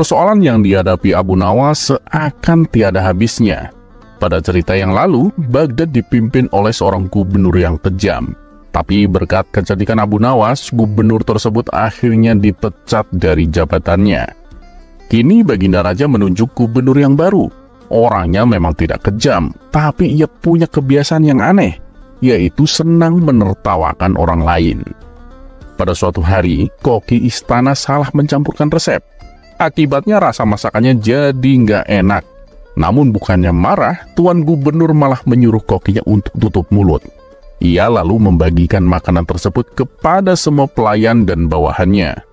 Persoalan yang dihadapi Abu Nawas seakan tiada habisnya. Pada cerita yang lalu, Baghdad dipimpin oleh seorang gubernur yang kejam. Tapi berkat kecerdikan Abu Nawas, gubernur tersebut akhirnya dipecat dari jabatannya. Kini Baginda Raja menunjuk gubernur yang baru. Orangnya memang tidak kejam, tapi ia punya kebiasaan yang aneh, yaitu senang menertawakan orang lain. Pada suatu hari, koki istana salah mencampurkan resep. Akibatnya rasa masakannya jadi nggak enak. Namun bukannya marah, Tuan Gubernur malah menyuruh kokinya untuk tutup mulut. Ia lalu membagikan makanan tersebut kepada semua pelayan dan bawahannya.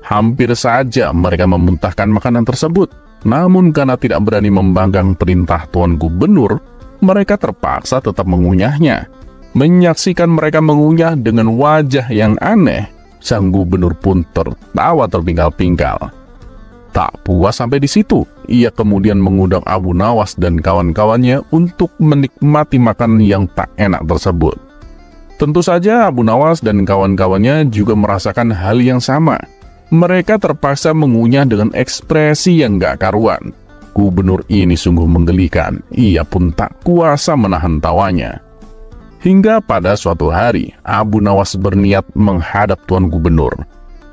Hampir saja mereka memuntahkan makanan tersebut. Namun karena tidak berani membanggang perintah Tuan Gubernur, mereka terpaksa tetap mengunyahnya. Menyaksikan mereka mengunyah dengan wajah yang aneh, sang gubernur pun tertawa terpingkal-pingkal. Tak puas sampai di situ, ia kemudian mengundang Abu Nawas dan kawan-kawannya untuk menikmati makanan yang tak enak tersebut. Tentu saja Abu Nawas dan kawan-kawannya juga merasakan hal yang sama. Mereka terpaksa mengunyah dengan ekspresi yang gak karuan. Gubernur ini sungguh menggelikan, ia pun tak kuasa menahan tawanya. Hingga pada suatu hari, Abu Nawas berniat menghadap Tuan Gubernur.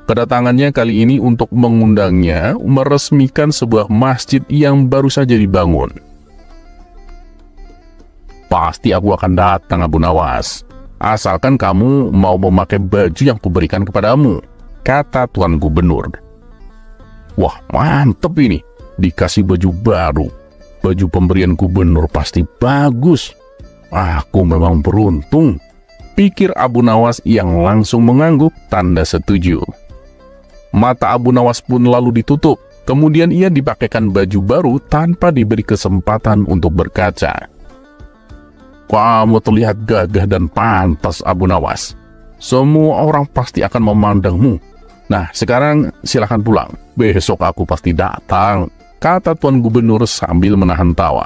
Kedatangannya kali ini untuk mengundangnya meresmikan sebuah masjid yang baru saja dibangun. Pasti aku akan datang, Abu Nawas. Asalkan kamu mau memakai baju yang kuberikan kepadamu, kata Tuan Gubernur. Wah, mantep ini. Dikasih baju baru. Baju pemberian gubernur pasti bagus. Aku memang beruntung, pikir Abu Nawas yang langsung mengangguk tanda setuju. Mata Abu Nawas pun lalu ditutup. Kemudian ia dipakaikan baju baru tanpa diberi kesempatan untuk berkaca. Kamu terlihat gagah dan pantas, Abu Nawas. Semua orang pasti akan memandangmu. Nah, sekarang silakan pulang. Besok aku pasti datang, kata Tuan Gubernur sambil menahan tawa.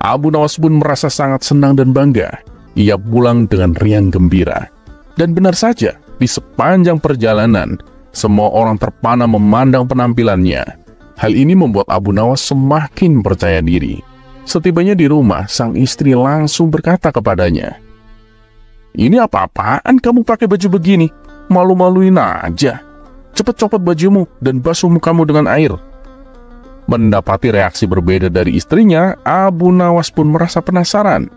Abu Nawas pun merasa sangat senang dan bangga. Ia pulang dengan riang gembira. Dan benar saja, di sepanjang perjalanan, semua orang terpana memandang penampilannya. Hal ini membuat Abu Nawas semakin percaya diri. Setibanya di rumah, sang istri langsung berkata kepadanya, "Ini apa-apaan kamu pakai baju begini? Malu-maluin aja. Cepat copot bajumu dan basuh mukamu dengan air." Mendapati reaksi berbeda dari istrinya, Abu Nawas pun merasa penasaran.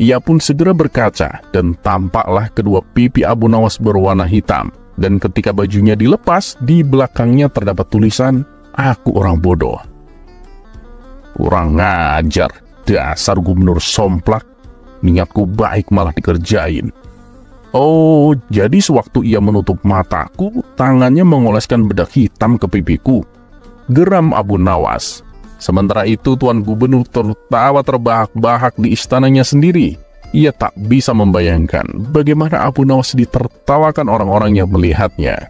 Ia pun segera berkaca dan tampaklah kedua pipi Abu Nawas berwarna hitam. Dan ketika bajunya dilepas, di belakangnya terdapat tulisan, "Aku orang bodoh." Kurang ngajar, dasar gubernur somplak. Niatku baik malah dikerjain. Oh, jadi sewaktu ia menutup mataku, tangannya mengoleskan bedak hitam ke pipiku, geram Abu Nawas. Sementara itu Tuan Gubernur tertawa terbahak-bahak di istananya sendiri. Ia tak bisa membayangkan bagaimana Abu Nawas ditertawakan orang-orang yang melihatnya.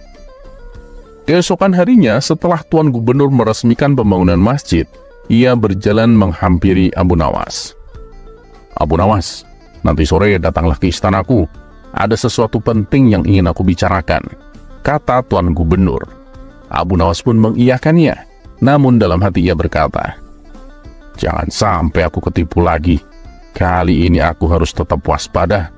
Keesokan harinya, setelah Tuan Gubernur meresmikan pembangunan masjid, ia berjalan menghampiri Abu Nawas. "Abu Nawas, nanti sore datanglah ke istanaku. Ada sesuatu penting yang ingin aku bicarakan," kata Tuan Gubernur. Abu Nawas pun mengiyakannya, namun dalam hati ia berkata, "Jangan sampai aku ketipu lagi. Kali ini aku harus tetap waspada."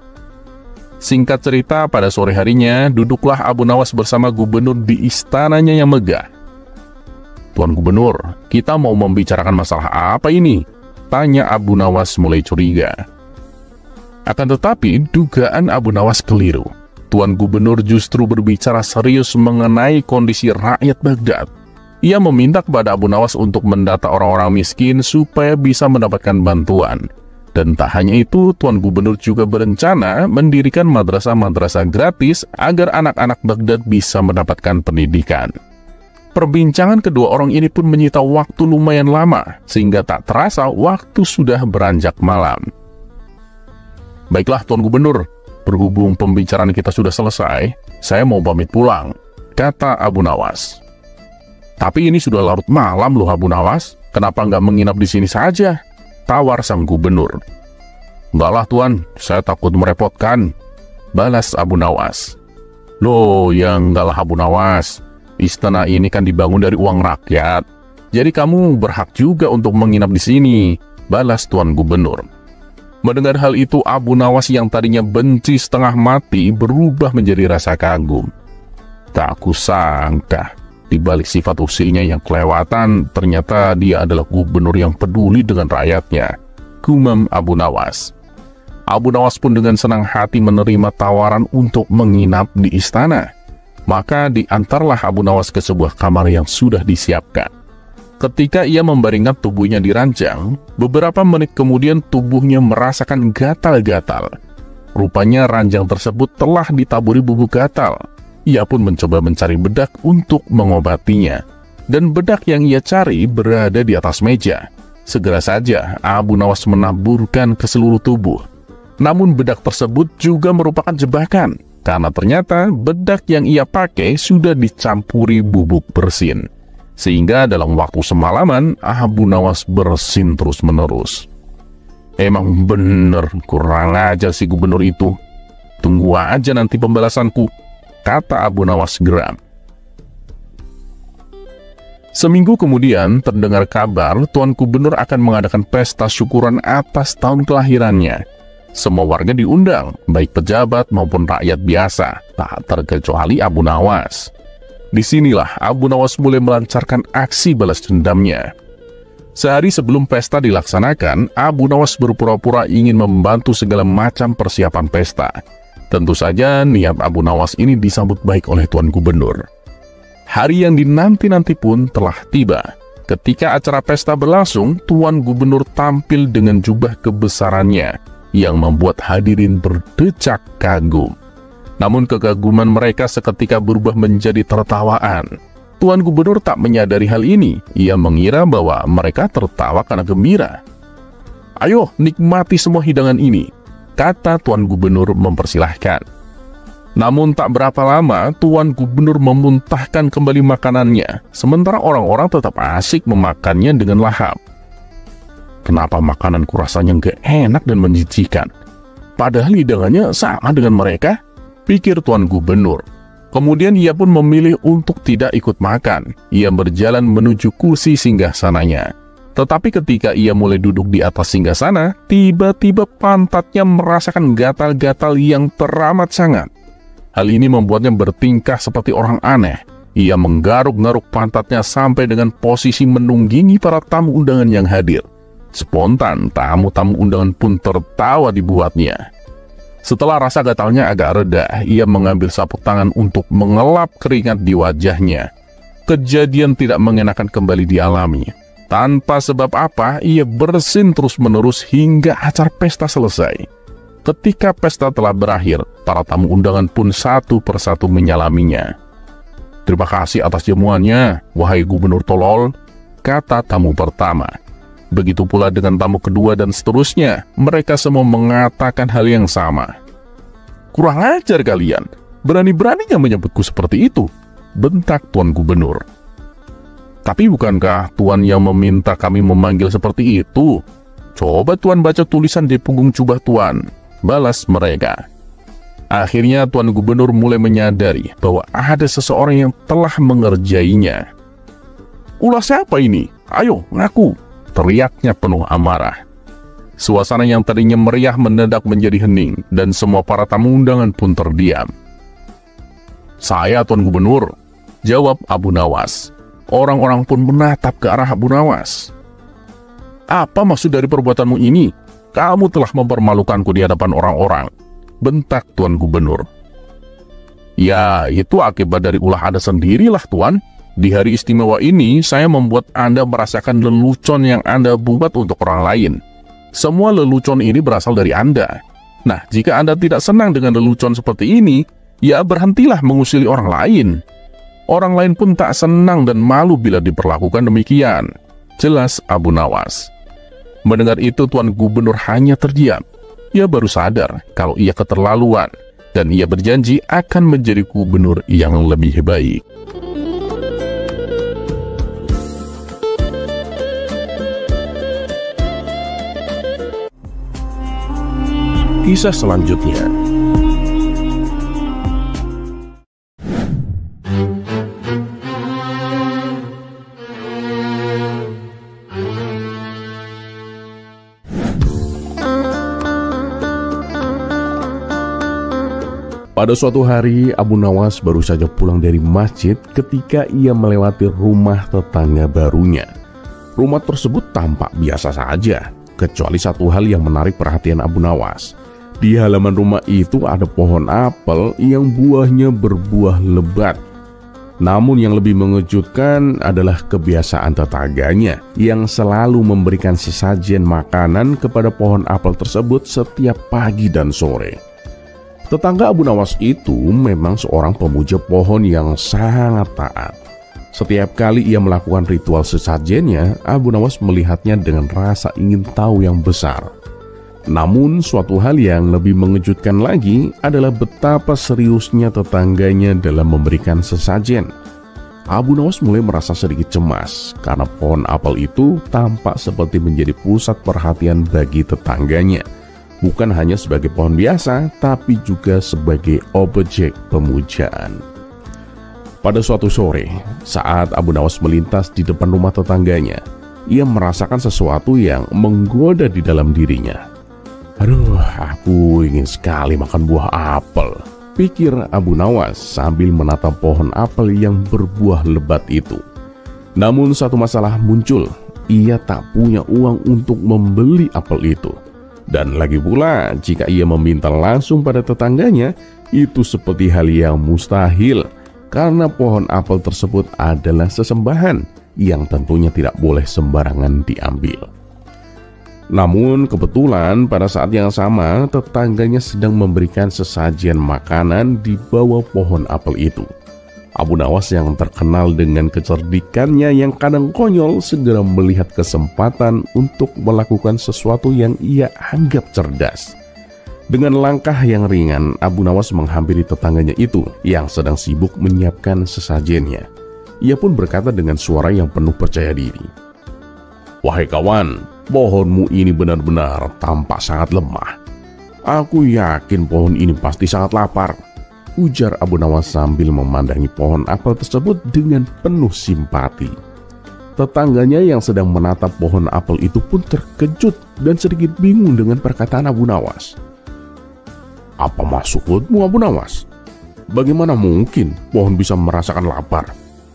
Singkat cerita, pada sore harinya, duduklah Abu Nawas bersama gubernur di istananya yang megah. "Tuan Gubernur, kita mau membicarakan masalah apa ini?" tanya Abu Nawas mulai curiga. Akan tetapi, dugaan Abu Nawas keliru. Tuan Gubernur justru berbicara serius mengenai kondisi rakyat Baghdad. Ia meminta kepada Abu Nawas untuk mendata orang-orang miskin supaya bisa mendapatkan bantuan. Dan tak hanya itu, Tuan Gubernur juga berencana mendirikan madrasah-madrasah gratis agar anak-anak Baghdad bisa mendapatkan pendidikan. Perbincangan kedua orang ini pun menyita waktu lumayan lama, sehingga tak terasa waktu sudah beranjak malam. "Baiklah Tuan Gubernur, berhubung pembicaraan kita sudah selesai, saya mau pamit pulang," kata Abu Nawas. "Tapi ini sudah larut malam loh Abu Nawas, kenapa nggak menginap di sini saja?" tawar sang gubernur. "Enggaklah Tuan, saya takut merepotkan," balas Abu Nawas. "Loh, ya enggaklah Abu Nawas. Istana ini kan dibangun dari uang rakyat, jadi kamu berhak juga untuk menginap di sini, balas Tuan Gubernur. Mendengar hal itu, Abu Nawas yang tadinya benci setengah mati berubah menjadi rasa kagum. Tak kusangka, di balik sifat usilnya yang kelewatan, ternyata dia adalah gubernur yang peduli dengan rakyatnya, gumam Abu Nawas. Abu Nawas pun dengan senang hati menerima tawaran untuk menginap di istana. Maka diantarlah Abu Nawas ke sebuah kamar yang sudah disiapkan. Ketika ia membaringkan tubuhnya di ranjang, beberapa menit kemudian tubuhnya merasakan gatal-gatal. Rupanya ranjang tersebut telah ditaburi bubuk gatal. Ia pun mencoba mencari bedak untuk mengobatinya. Dan bedak yang ia cari berada di atas meja. Segera saja Abu Nawas menaburkan ke seluruh tubuh. Namun bedak tersebut juga merupakan jebakan, karena ternyata bedak yang ia pakai sudah dicampuri bubuk bersin. Sehingga dalam waktu semalaman, Abu Nawas bersin terus-menerus. Emang bener, kurang ajar si gubernur itu. Tunggu aja nanti pembalasanku, kata Abu Nawas geram. Seminggu kemudian, terdengar kabar Tuan Gubernur akan mengadakan pesta syukuran atas tahun kelahirannya. Semua warga diundang, baik pejabat maupun rakyat biasa, tak terkecuali Abu Nawas. Disinilah Abu Nawas mulai melancarkan aksi balas dendamnya. Sehari sebelum pesta dilaksanakan, Abu Nawas berpura-pura ingin membantu segala macam persiapan pesta. Tentu saja niat Abu Nawas ini disambut baik oleh Tuan Gubernur. Hari yang dinanti-nanti pun telah tiba. Ketika acara pesta berlangsung, Tuan Gubernur tampil dengan jubah kebesarannya, yang membuat hadirin berdecak kagum. Namun kekaguman mereka seketika berubah menjadi tertawaan. Tuan Gubernur tak menyadari hal ini. Ia mengira bahwa mereka tertawa karena gembira. "Ayo, nikmati semua hidangan ini," kata Tuan Gubernur mempersilahkan. Namun tak berapa lama, Tuan Gubernur memuntahkan kembali makanannya, sementara orang-orang tetap asik memakannya dengan lahap. Kenapa makananku rasanya nggak enak dan menjijikan? Padahal hidangannya sama dengan mereka, pikir Tuan Gubernur. Kemudian ia pun memilih untuk tidak ikut makan. Ia berjalan menuju kursi singgasananya. Tetapi ketika ia mulai duduk di atas singgasana, tiba-tiba pantatnya merasakan gatal-gatal yang teramat sangat. Hal ini membuatnya bertingkah seperti orang aneh. Ia menggaruk-garuk pantatnya sampai dengan posisi menunggangi para tamu undangan yang hadir. Spontan, tamu-tamu undangan pun tertawa dibuatnya. Setelah rasa gatalnya agak reda, ia mengambil sapu tangan untuk mengelap keringat di wajahnya. Kejadian tidak mengenakan kembali dialami. Tanpa sebab apa, ia bersin terus-menerus hingga acara pesta selesai. Ketika pesta telah berakhir, para tamu undangan pun satu persatu menyalaminya. "Terima kasih atas jamuannya, wahai Gubernur tolol," kata tamu pertama. Begitu pula dengan tamu kedua dan seterusnya, mereka semua mengatakan hal yang sama. "Kurang ajar kalian, berani-beraninya menyebutku seperti itu," bentak Tuan Gubernur. "Tapi bukankah Tuan yang meminta kami memanggil seperti itu? Coba Tuan baca tulisan di punggung jubah Tuan," balas mereka. Akhirnya Tuan Gubernur mulai menyadari bahwa ada seseorang yang telah mengerjainya. "Ulah siapa ini? Ayo, ngaku!" teriaknya penuh amarah. Suasana yang tadinya meriah mendadak menjadi hening, dan semua para tamu undangan pun terdiam. "Saya Tuan Gubernur," jawab Abu Nawas. Orang-orang pun menatap ke arah Abu Nawas. "Apa maksud dari perbuatanmu ini? Kamu telah mempermalukanku di hadapan orang-orang," bentak Tuan Gubernur. "Ya, itu akibat dari ulah Anda sendirilah, Tuan. Di hari istimewa ini, saya membuat Anda merasakan lelucon yang Anda buat untuk orang lain. Semua lelucon ini berasal dari Anda. Nah, jika Anda tidak senang dengan lelucon seperti ini, ya berhentilah mengusili orang lain. Orang lain pun tak senang dan malu bila diperlakukan demikian," jelas Abu Nawas. Mendengar itu, Tuan Gubernur hanya terdiam. Ia baru sadar kalau ia keterlaluan, dan ia berjanji akan menjadi gubernur yang lebih baik. Kisah selanjutnya. Pada suatu hari, Abu Nawas baru saja pulang dari masjid ketika ia melewati rumah tetangga barunya. Rumah tersebut tampak biasa saja, kecuali satu hal yang menarik perhatian Abu Nawas. Di halaman rumah itu ada pohon apel yang buahnya berbuah lebat. Namun yang lebih mengejutkan adalah kebiasaan tetangganya yang selalu memberikan sesajen makanan kepada pohon apel tersebut setiap pagi dan sore. Tetangga Abu Nawas itu memang seorang pemuja pohon yang sangat taat. Setiap kali ia melakukan ritual sesajennya, Abu Nawas melihatnya dengan rasa ingin tahu yang besar. Namun suatu hal yang lebih mengejutkan lagi adalah betapa seriusnya tetangganya dalam memberikan sesajen. Abu Nawas mulai merasa sedikit cemas karena pohon apel itu tampak seperti menjadi pusat perhatian bagi tetangganya. Bukan hanya sebagai pohon biasa, tapi juga sebagai objek pemujaan. Pada suatu sore, saat Abu Nawas melintas di depan rumah tetangganya, ia merasakan sesuatu yang menggoda di dalam dirinya. "Aduh, aku ingin sekali makan buah apel," pikir Abu Nawas sambil menatap pohon apel yang berbuah lebat itu. Namun satu masalah muncul, ia tak punya uang untuk membeli apel itu. Dan lagi pula, jika ia meminta langsung pada tetangganya, itu seperti hal yang mustahil, karena pohon apel tersebut adalah sesembahan yang tentunya tidak boleh sembarangan diambil. Namun kebetulan pada saat yang sama, tetangganya sedang memberikan sesajen makanan di bawah pohon apel itu. Abu Nawas yang terkenal dengan kecerdikannya yang kadang konyol segera melihat kesempatan untuk melakukan sesuatu yang ia anggap cerdas. Dengan langkah yang ringan, Abu Nawas menghampiri tetangganya itu yang sedang sibuk menyiapkan sesajennya. Ia pun berkata dengan suara yang penuh percaya diri, "Wahai kawan, pohonmu ini benar-benar tampak sangat lemah. Aku yakin pohon ini pasti sangat lapar," ujar Abu Nawas sambil memandangi pohon apel tersebut dengan penuh simpati. Tetangganya yang sedang menatap pohon apel itu pun terkejut dan sedikit bingung dengan perkataan Abu Nawas. "Apa maksudmu, Abu Nawas? Bagaimana mungkin pohon bisa merasakan lapar?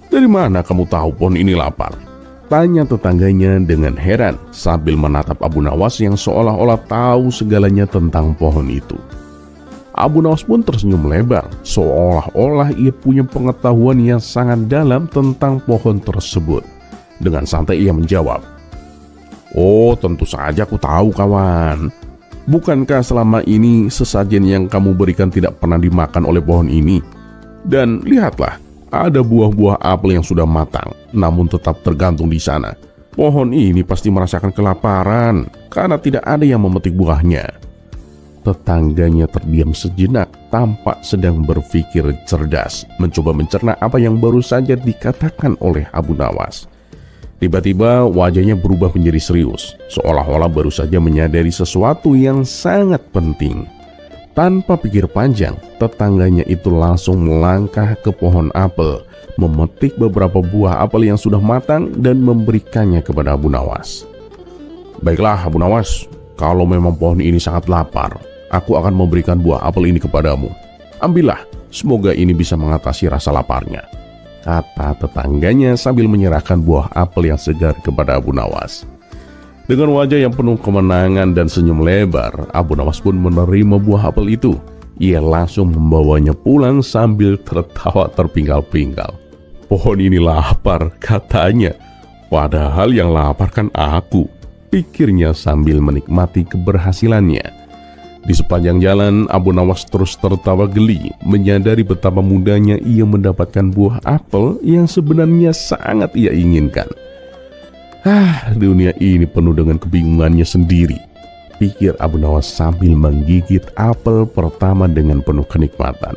Dari mana kamu tahu pohon ini lapar?" tanya tetangganya dengan heran sambil menatap Abu Nawas yang seolah-olah tahu segalanya tentang pohon itu. Abu Nawas pun tersenyum lebar, seolah-olah ia punya pengetahuan yang sangat dalam tentang pohon tersebut. Dengan santai ia menjawab, "Oh, tentu saja aku tahu, kawan. Bukankah selama ini sesajen yang kamu berikan tidak pernah dimakan oleh pohon ini? Dan lihatlah, ada buah-buah apel yang sudah matang, namun tetap tergantung di sana. Pohon ini pasti merasakan kelaparan karena tidak ada yang memetik buahnya." Tetangganya terdiam sejenak, tampak sedang berpikir cerdas, mencoba mencerna apa yang baru saja dikatakan oleh Abu Nawas. Tiba-tiba wajahnya berubah menjadi serius, seolah-olah baru saja menyadari sesuatu yang sangat penting. Tanpa pikir panjang, tetangganya itu langsung melangkah ke pohon apel, memetik beberapa buah apel yang sudah matang dan memberikannya kepada Abu Nawas. "Baiklah Abu Nawas, kalau memang pohon ini sangat lapar, aku akan memberikan buah apel ini kepadamu. Ambillah, semoga ini bisa mengatasi rasa laparnya," kata tetangganya sambil menyerahkan buah apel yang segar kepada Abu Nawas. Dengan wajah yang penuh kemenangan dan senyum lebar, Abu Nawas pun menerima buah apel itu. Ia langsung membawanya pulang sambil tertawa terpinggal-pinggal. "Pohon ini lapar," katanya. "Padahal yang lapar kan aku," pikirnya sambil menikmati keberhasilannya. Di sepanjang jalan, Abu Nawas terus tertawa geli, menyadari betapa mudahnya ia mendapatkan buah apel yang sebenarnya sangat ia inginkan. Dunia ini penuh dengan kebingungannya sendiri, pikir Abu Nawas sambil menggigit apel pertama dengan penuh kenikmatan.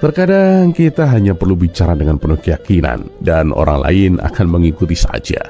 Terkadang kita hanya perlu bicara dengan penuh keyakinan, dan orang lain akan mengikuti saja.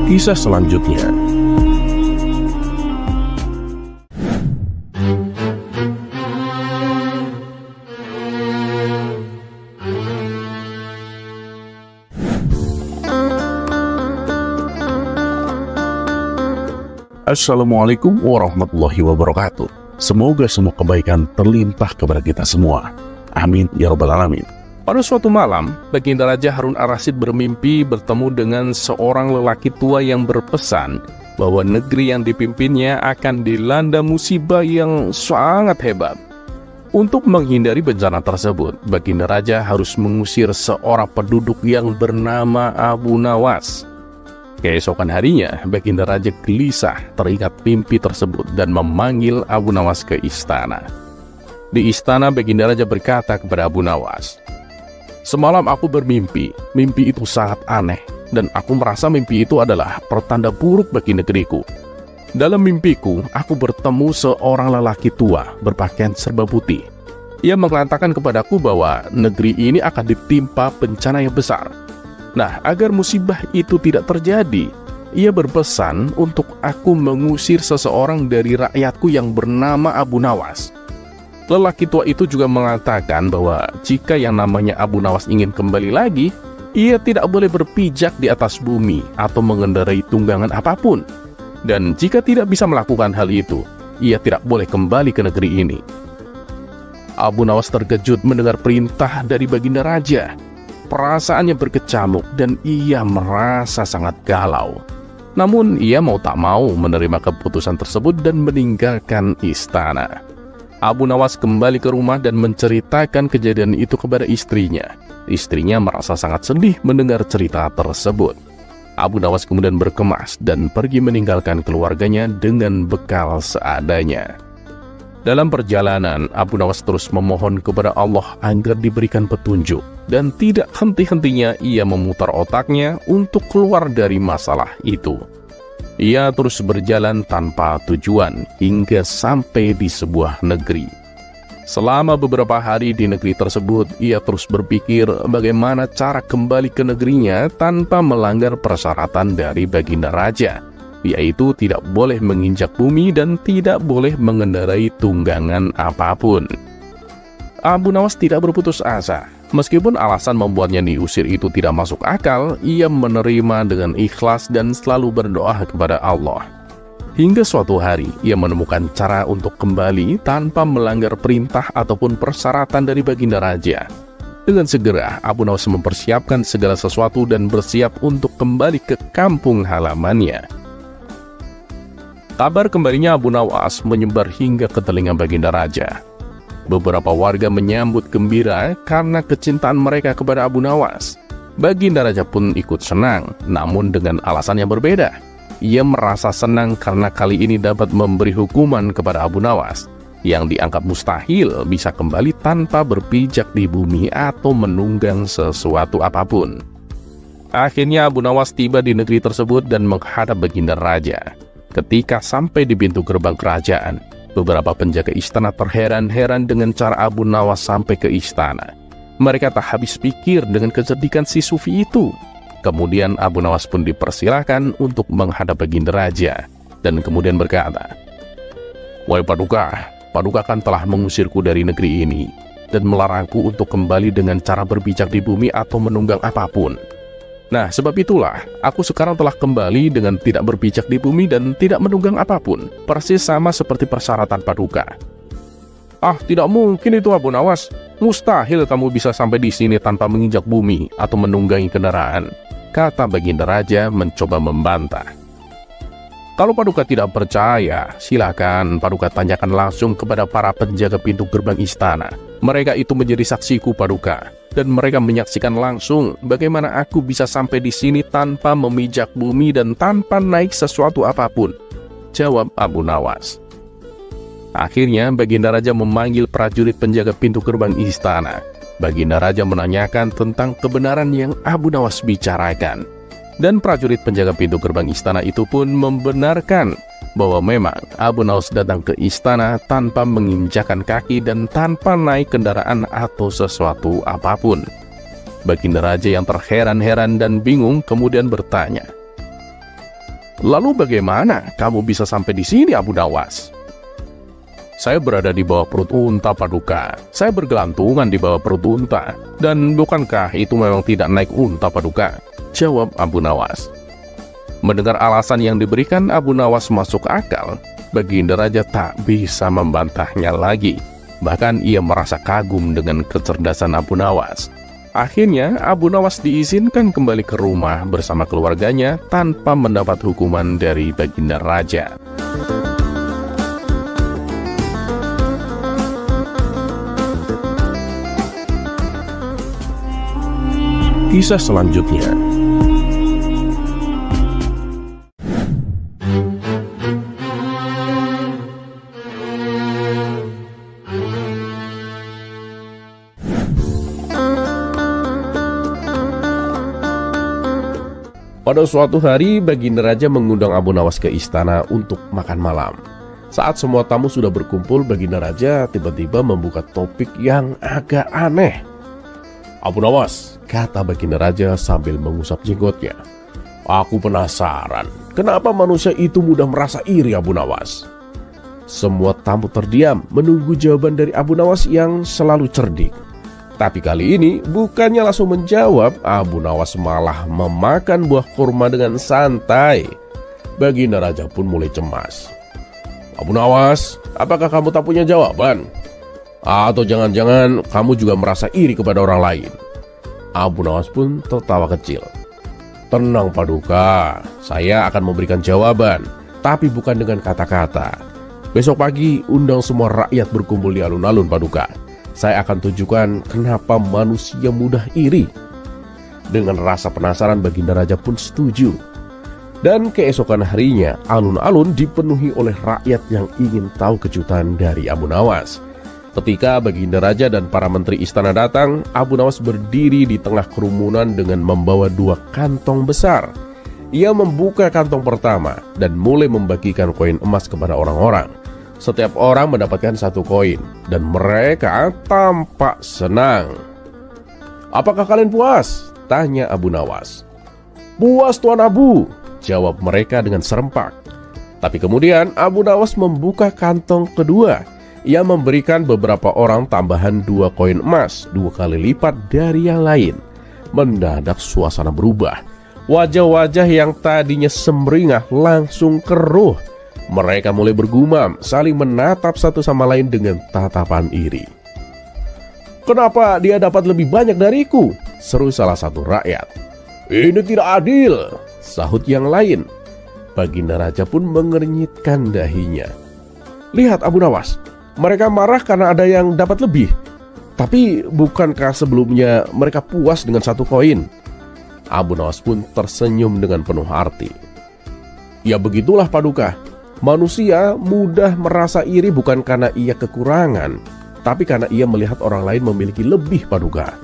kisah selanjutnya. Assalamualaikum warahmatullahi wabarakatuh. Semoga semua kebaikan terlimpah kepada kita semua. Amin ya rabbal alamin. Pada suatu malam, Baginda Raja Harun ar-Rasyid bermimpi bertemu dengan seorang lelaki tua yang berpesan bahwa negeri yang dipimpinnya akan dilanda musibah yang sangat hebat. Untuk menghindari bencana tersebut, Baginda Raja harus mengusir seorang penduduk yang bernama Abu Nawas. Keesokan harinya, Baginda Raja gelisah teringat mimpi tersebut dan memanggil Abu Nawas ke istana. Di istana, Baginda Raja berkata kepada Abu Nawas, "Semalam aku bermimpi, mimpi itu sangat aneh, dan aku merasa mimpi itu adalah pertanda buruk bagi negeriku. Dalam mimpiku, aku bertemu seorang lelaki tua berpakaian serba putih. Ia mengatakan kepadaku bahwa negeri ini akan ditimpa bencana yang besar. Nah, agar musibah itu tidak terjadi, ia berpesan untuk aku mengusir seseorang dari rakyatku yang bernama Abu Nawas." Lelaki tua itu juga mengatakan bahwa jika yang namanya Abu Nawas ingin kembali lagi, ia tidak boleh berpijak di atas bumi atau mengendarai tunggangan apapun. Dan jika tidak bisa melakukan hal itu, ia tidak boleh kembali ke negeri ini. Abu Nawas terkejut mendengar perintah dari Baginda Raja. Perasaannya berkecamuk dan ia merasa sangat galau. Namun ia mau tak mau menerima keputusan tersebut dan meninggalkan istana. Abu Nawas kembali ke rumah dan menceritakan kejadian itu kepada istrinya. Istrinya merasa sangat sedih mendengar cerita tersebut. Abu Nawas kemudian berkemas dan pergi meninggalkan keluarganya dengan bekal seadanya. Dalam perjalanan, Abu Nawas terus memohon kepada Allah agar diberikan petunjuk, dan tidak henti-hentinya ia memutar otaknya untuk keluar dari masalah itu. Ia terus berjalan tanpa tujuan hingga sampai di sebuah negeri. Selama beberapa hari di negeri tersebut, ia terus berpikir bagaimana cara kembali ke negerinya tanpa melanggar persyaratan dari Baginda Raja, yaitu tidak boleh menginjak bumi dan tidak boleh mengendarai tunggangan apapun. Abu Nawas tidak berputus asa. Meskipun alasan membuatnya diusir itu tidak masuk akal, ia menerima dengan ikhlas dan selalu berdoa kepada Allah. Hingga suatu hari, ia menemukan cara untuk kembali tanpa melanggar perintah ataupun persyaratan dari Baginda Raja. Dengan segera, Abu Nawas mempersiapkan segala sesuatu dan bersiap untuk kembali ke kampung halamannya. Kabar kembalinya Abu Nawas menyebar hingga ke telinga Baginda Raja. Beberapa warga menyambut gembira karena kecintaan mereka kepada Abu Nawas. Baginda Raja pun ikut senang, namun dengan alasan yang berbeda. Ia merasa senang karena kali ini dapat memberi hukuman kepada Abu Nawas, yang dianggap mustahil bisa kembali tanpa berpijak di bumi atau menunggang sesuatu apapun. Akhirnya Abu Nawas tiba di negeri tersebut dan menghadap Baginda Raja. Ketika sampai di pintu gerbang kerajaan, beberapa penjaga istana terheran-heran dengan cara Abu Nawas sampai ke istana. Mereka tak habis pikir dengan kecerdikan si Sufi itu. Kemudian Abu Nawas pun dipersilahkan untuk menghadap Baginda Raja, dan kemudian berkata, "Wahai Paduka, Paduka kan telah mengusirku dari negeri ini, dan melarangku untuk kembali dengan cara berpijak di bumi atau menunggang apapun. Nah, sebab itulah, aku sekarang telah kembali dengan tidak berpijak di bumi dan tidak menunggang apapun, persis sama seperti persyaratan Paduka." "Ah, tidak mungkin itu Abu Nawas. Mustahil kamu bisa sampai di sini tanpa menginjak bumi atau menunggangi kendaraan," kata Baginda Raja mencoba membantah. "Kalau Paduka tidak percaya, silakan Paduka tanyakan langsung kepada para penjaga pintu gerbang istana. Mereka itu menjadi saksiku Paduka, dan mereka menyaksikan langsung bagaimana aku bisa sampai di sini tanpa memijak bumi dan tanpa naik sesuatu apapun," jawab Abu Nawas. Akhirnya Baginda Raja memanggil prajurit penjaga pintu gerbang istana. Baginda Raja menanyakan tentang kebenaran yang Abu Nawas bicarakan. Dan prajurit penjaga pintu gerbang istana itu pun membenarkan bahwa memang Abu Nawas datang ke istana tanpa menginjakan kaki dan tanpa naik kendaraan atau sesuatu apapun. Baginda Raja yang terheran-heran dan bingung kemudian bertanya, Lalu bagaimana kamu bisa sampai di sini, Abu Nawas? Saya berada di bawah perut unta, Paduka. Saya bergelantungan di bawah perut unta. Dan bukankah itu memang tidak naik unta, Paduka? Jawab Abu Nawas. Mendengar alasan yang diberikan Abu Nawas masuk akal, Baginda Raja tak bisa membantahnya lagi. Bahkan ia merasa kagum dengan kecerdasan Abu Nawas. Akhirnya Abu Nawas diizinkan kembali ke rumah bersama keluarganya tanpa mendapat hukuman dari Baginda Raja. Kisah selanjutnya. Pada suatu hari, Baginda Raja mengundang Abu Nawas ke istana untuk makan malam. Saat semua tamu sudah berkumpul, Baginda Raja tiba-tiba membuka topik yang agak aneh. "Abu Nawas," kata Baginda Raja sambil mengusap jenggotnya, "aku penasaran, kenapa manusia itu mudah merasa iri, Abu Nawas?" Semua tamu terdiam menunggu jawaban dari Abu Nawas yang selalu cerdik. Tapi kali ini bukannya langsung menjawab, Abu Nawas malah memakan buah kurma dengan santai. Baginda Raja pun mulai cemas. "Abu Nawas, apakah kamu tak punya jawaban? Atau jangan-jangan kamu juga merasa iri kepada orang lain?" Abu Nawas pun tertawa kecil. "Tenang, Paduka, saya akan memberikan jawaban, tapi bukan dengan kata-kata. Besok pagi undang semua rakyat berkumpul di alun-alun, Paduka. Saya akan tunjukkan kenapa manusia mudah iri." Dengan rasa penasaran, Baginda Raja pun setuju. Dan keesokan harinya, alun-alun dipenuhi oleh rakyat yang ingin tahu kejutan dari Abu Nawas. Ketika Baginda Raja dan para menteri istana datang, Abu Nawas berdiri di tengah kerumunan dengan membawa 2 kantong besar. Ia membuka kantong pertama dan mulai membagikan koin emas kepada orang-orang. Setiap orang mendapatkan 1 koin dan mereka tampak senang. "Apakah kalian puas?" tanya Abu Nawas. "Puas, Tuan Abu," jawab mereka dengan serempak. Tapi kemudian Abu Nawas membuka kantong kedua. Ia memberikan beberapa orang tambahan 2 koin emas, 2 kali lipat dari yang lain. Mendadak suasana berubah. Wajah-wajah yang tadinya semringah langsung keruh. Mereka mulai bergumam, saling menatap satu sama lain dengan tatapan iri. "Kenapa dia dapat lebih banyak dariku?" seru salah satu rakyat. "Ini tidak adil," sahut yang lain. Baginda Raja pun mengernyitkan dahinya. "Lihat, Abu Nawas, mereka marah karena ada yang dapat lebih. Tapi bukankah sebelumnya mereka puas dengan 1 koin?" Abu Nawas pun tersenyum dengan penuh arti. "Ya begitulah, Paduka. Manusia mudah merasa iri bukan karena ia kekurangan, tapi karena ia melihat orang lain memiliki lebih, Paduka."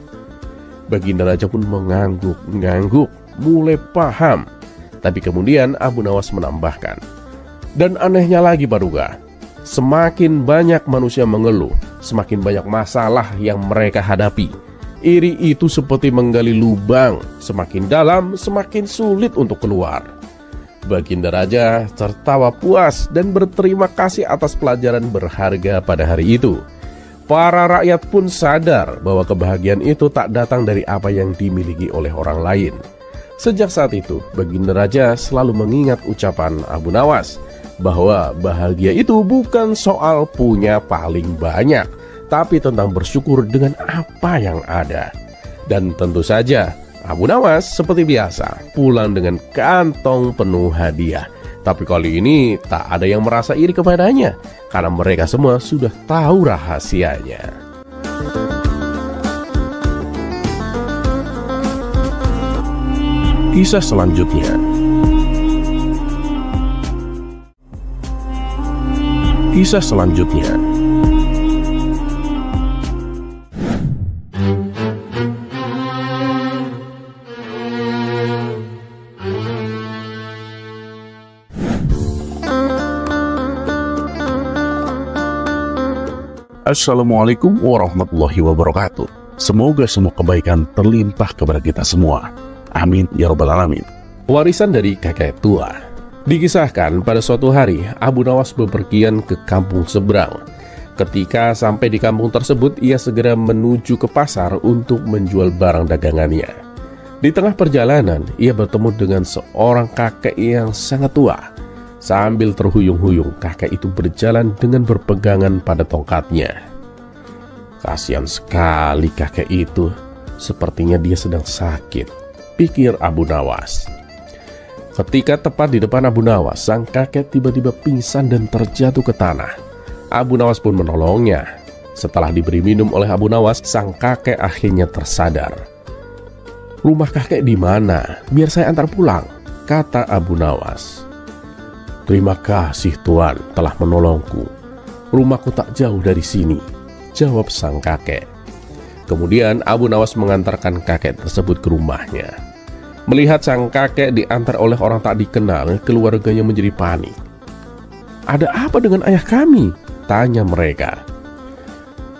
Baginda Raja pun mengangguk-ngangguk, mulai paham. Tapi kemudian Abu Nawas menambahkan, "Dan anehnya lagi, Paduka, semakin banyak manusia mengeluh, semakin banyak masalah yang mereka hadapi. Iri itu seperti menggali lubang, semakin dalam semakin sulit untuk keluar." Baginda Raja tertawa puas dan berterima kasih atas pelajaran berharga pada hari itu. Para rakyat pun sadar bahwa kebahagiaan itu tak datang dari apa yang dimiliki oleh orang lain. Sejak saat itu, Baginda Raja selalu mengingat ucapan Abu Nawas bahwa bahagia itu bukan soal punya paling banyak, tapi tentang bersyukur dengan apa yang ada. Dan tentu saja Abu Nawas seperti biasa pulang dengan kantong penuh hadiah. Tapi kali ini tak ada yang merasa iri kepadanya, karena mereka semua sudah tahu rahasianya. Kisah selanjutnya. Kisah selanjutnya. Assalamualaikum warahmatullahi wabarakatuh. Semoga semua kebaikan terlimpah kepada kita semua. Amin ya rabbal alamin. Warisan dari kakek tua. Dikisahkan pada suatu hari Abu Nawas bepergian ke kampung seberang. Ketika sampai di kampung tersebut, ia segera menuju ke pasar untuk menjual barang dagangannya. Di tengah perjalanan, ia bertemu dengan seorang kakek yang sangat tua. Sambil terhuyung-huyung, kakek itu berjalan dengan berpegangan pada tongkatnya. Kasihan sekali kakek itu, sepertinya dia sedang sakit, pikir Abu Nawas. Ketika tepat di depan Abu Nawas, sang kakek tiba-tiba pingsan dan terjatuh ke tanah. Abu Nawas pun menolongnya. Setelah diberi minum oleh Abu Nawas, sang kakek akhirnya tersadar. "Rumah kakek di mana? Biar saya antar pulang," kata Abu Nawas. "Terima kasih Tuan telah menolongku. Rumahku tak jauh dari sini," jawab sang kakek. Kemudian Abu Nawas mengantarkan kakek tersebut ke rumahnya. Melihat sang kakek diantar oleh orang tak dikenal, keluarganya menjadi panik. "Ada apa dengan ayah kami?" tanya mereka.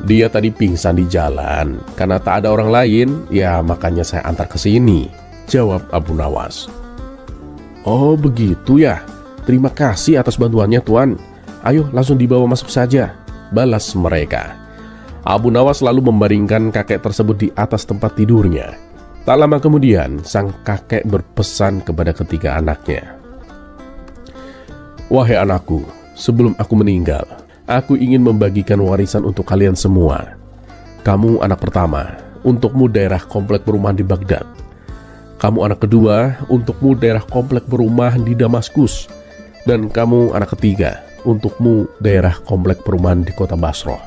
"Dia tadi pingsan di jalan. Karena tak ada orang lain, ya makanya saya antar ke sini," jawab Abu Nawas. "Oh begitu ya. Terima kasih atas bantuannya Tuan. Ayo langsung dibawa masuk saja," balas mereka. Abu Nawas lalu membaringkan kakek tersebut di atas tempat tidurnya. Tak lama kemudian, sang kakek berpesan kepada ketiga anaknya. "Wahai anakku, sebelum aku meninggal, aku ingin membagikan warisan untuk kalian semua. Kamu anak pertama, untukmu daerah komplek perumahan di Baghdad. Kamu anak kedua, untukmu daerah komplek perumahan di Damaskus. Dan kamu anak ketiga, untukmu daerah komplek perumahan di kota Basrah."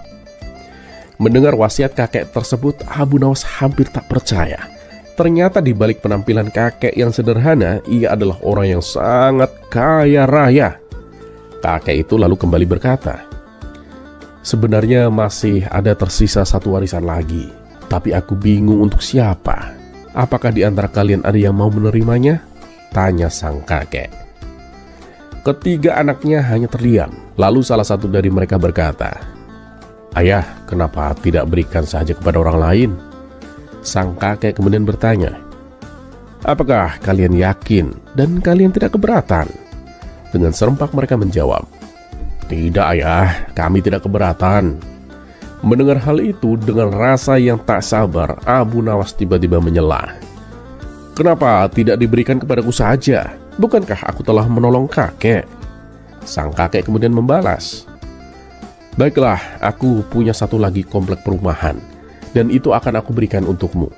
Mendengar wasiat kakek tersebut, Abu Nawas hampir tak percaya. Ternyata di balik penampilan kakek yang sederhana, ia adalah orang yang sangat kaya raya. Kakek itu lalu kembali berkata, "Sebenarnya masih ada tersisa satu warisan lagi, tapi aku bingung untuk siapa. Apakah di antara kalian ada yang mau menerimanya?" tanya sang kakek. Ketiga anaknya hanya terdiam. Lalu salah satu dari mereka berkata, "Ayah, kenapa tidak berikan saja kepada orang lain?" Sang kakek kemudian bertanya, "Apakah kalian yakin dan kalian tidak keberatan?" Dengan serempak mereka menjawab, "Tidak ayah, kami tidak keberatan." Mendengar hal itu dengan rasa yang tak sabar, Abu Nawas tiba-tiba menyela, "Kenapa tidak diberikan kepadaku saja? Bukankah aku telah menolong kakek?" Sang kakek kemudian membalas, "Baiklah, aku punya satu lagi komplek perumahan, dan itu akan aku berikan untukmu."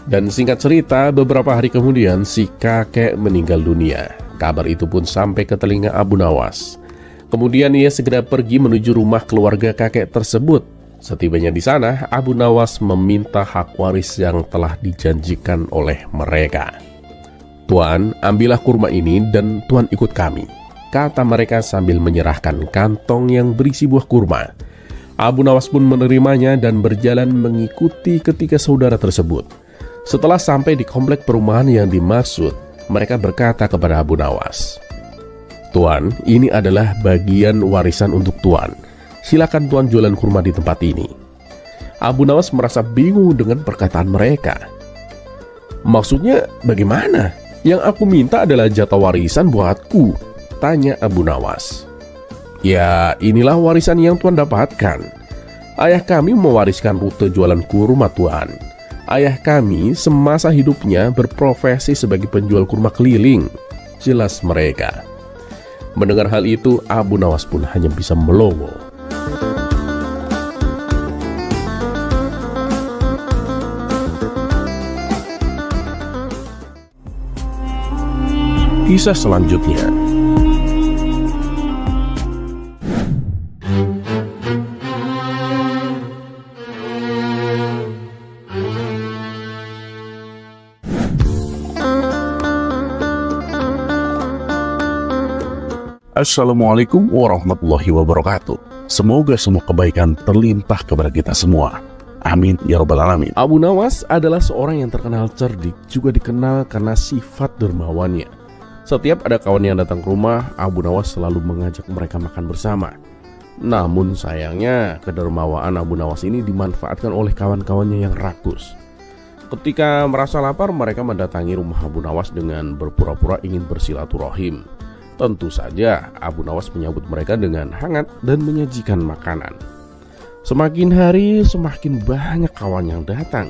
Dan singkat cerita, beberapa hari kemudian si kakek meninggal dunia. Kabar itu pun sampai ke telinga Abu Nawas. Kemudian ia segera pergi menuju rumah keluarga kakek tersebut. Setibanya di sana, Abu Nawas meminta hak waris yang telah dijanjikan oleh mereka. "Tuan, ambillah kurma ini dan Tuan ikut kami," kata mereka sambil menyerahkan kantong yang berisi buah kurma. Abu Nawas pun menerimanya dan berjalan mengikuti ketiga saudara tersebut. Setelah sampai di komplek perumahan yang dimaksud, mereka berkata kepada Abu Nawas, "Tuan, ini adalah bagian warisan untuk Tuan. Silakan Tuan jualan kurma di tempat ini." Abu Nawas merasa bingung dengan perkataan mereka. "Maksudnya bagaimana? Yang aku minta adalah jatah warisan buatku," tanya Abu Nawas. "Ya, inilah warisan yang Tuan dapatkan. Ayah kami mewariskan rute jualan kurma Tuan. Ayah kami semasa hidupnya berprofesi sebagai penjual kurma keliling," jelas mereka. Mendengar hal itu, Abu Nawas pun hanya bisa melongo. Kisah selanjutnya. Assalamualaikum warahmatullahi wabarakatuh. Semoga semua kebaikan terlimpah kepada kita semua. Amin ya rabbal alamin. Abu Nawas adalah seorang yang terkenal cerdik, juga dikenal karena sifat dermawannya. Setiap ada kawan yang datang ke rumah, Abu Nawas selalu mengajak mereka makan bersama. Namun sayangnya, kedermawaan Abu Nawas ini dimanfaatkan oleh kawan-kawannya yang rakus. Ketika merasa lapar, mereka mendatangi rumah Abu Nawas dengan berpura-pura ingin bersilaturahim. Tentu saja Abu Nawas menyambut mereka dengan hangat dan menyajikan makanan. Semakin hari semakin banyak kawan yang datang.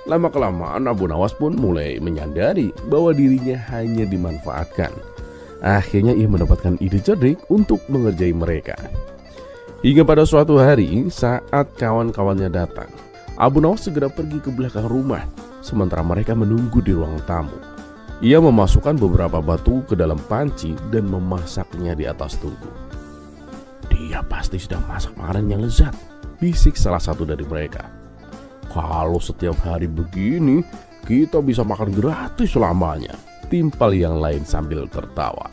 Lama-kelamaan Abu Nawas pun mulai menyadari bahwa dirinya hanya dimanfaatkan. Akhirnya ia mendapatkan ide cerdik untuk mengerjai mereka. Hingga pada suatu hari saat kawan-kawannya datang, Abu Nawas segera pergi ke belakang rumah, sementara mereka menunggu di ruang tamu. Ia memasukkan beberapa batu ke dalam panci dan memasaknya di atas tungku. Dia pasti sedang masak makanan yang lezat, bisik salah satu dari mereka. Kalau setiap hari begini, kita bisa makan gratis selamanya, timpal yang lain sambil tertawa.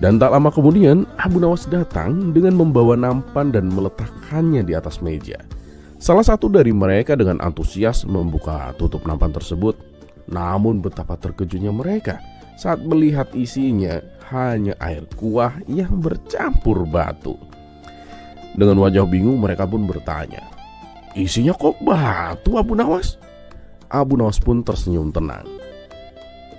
Dan tak lama kemudian, Abu Nawas datang dengan membawa nampan dan meletakkannya di atas meja. Salah satu dari mereka dengan antusias membuka tutup nampan tersebut. Namun betapa terkejutnya mereka saat melihat isinya hanya air kuah yang bercampur batu. Dengan wajah bingung mereka pun bertanya, "Isinya kok batu, Abu Nawas?" Abu Nawas pun tersenyum tenang.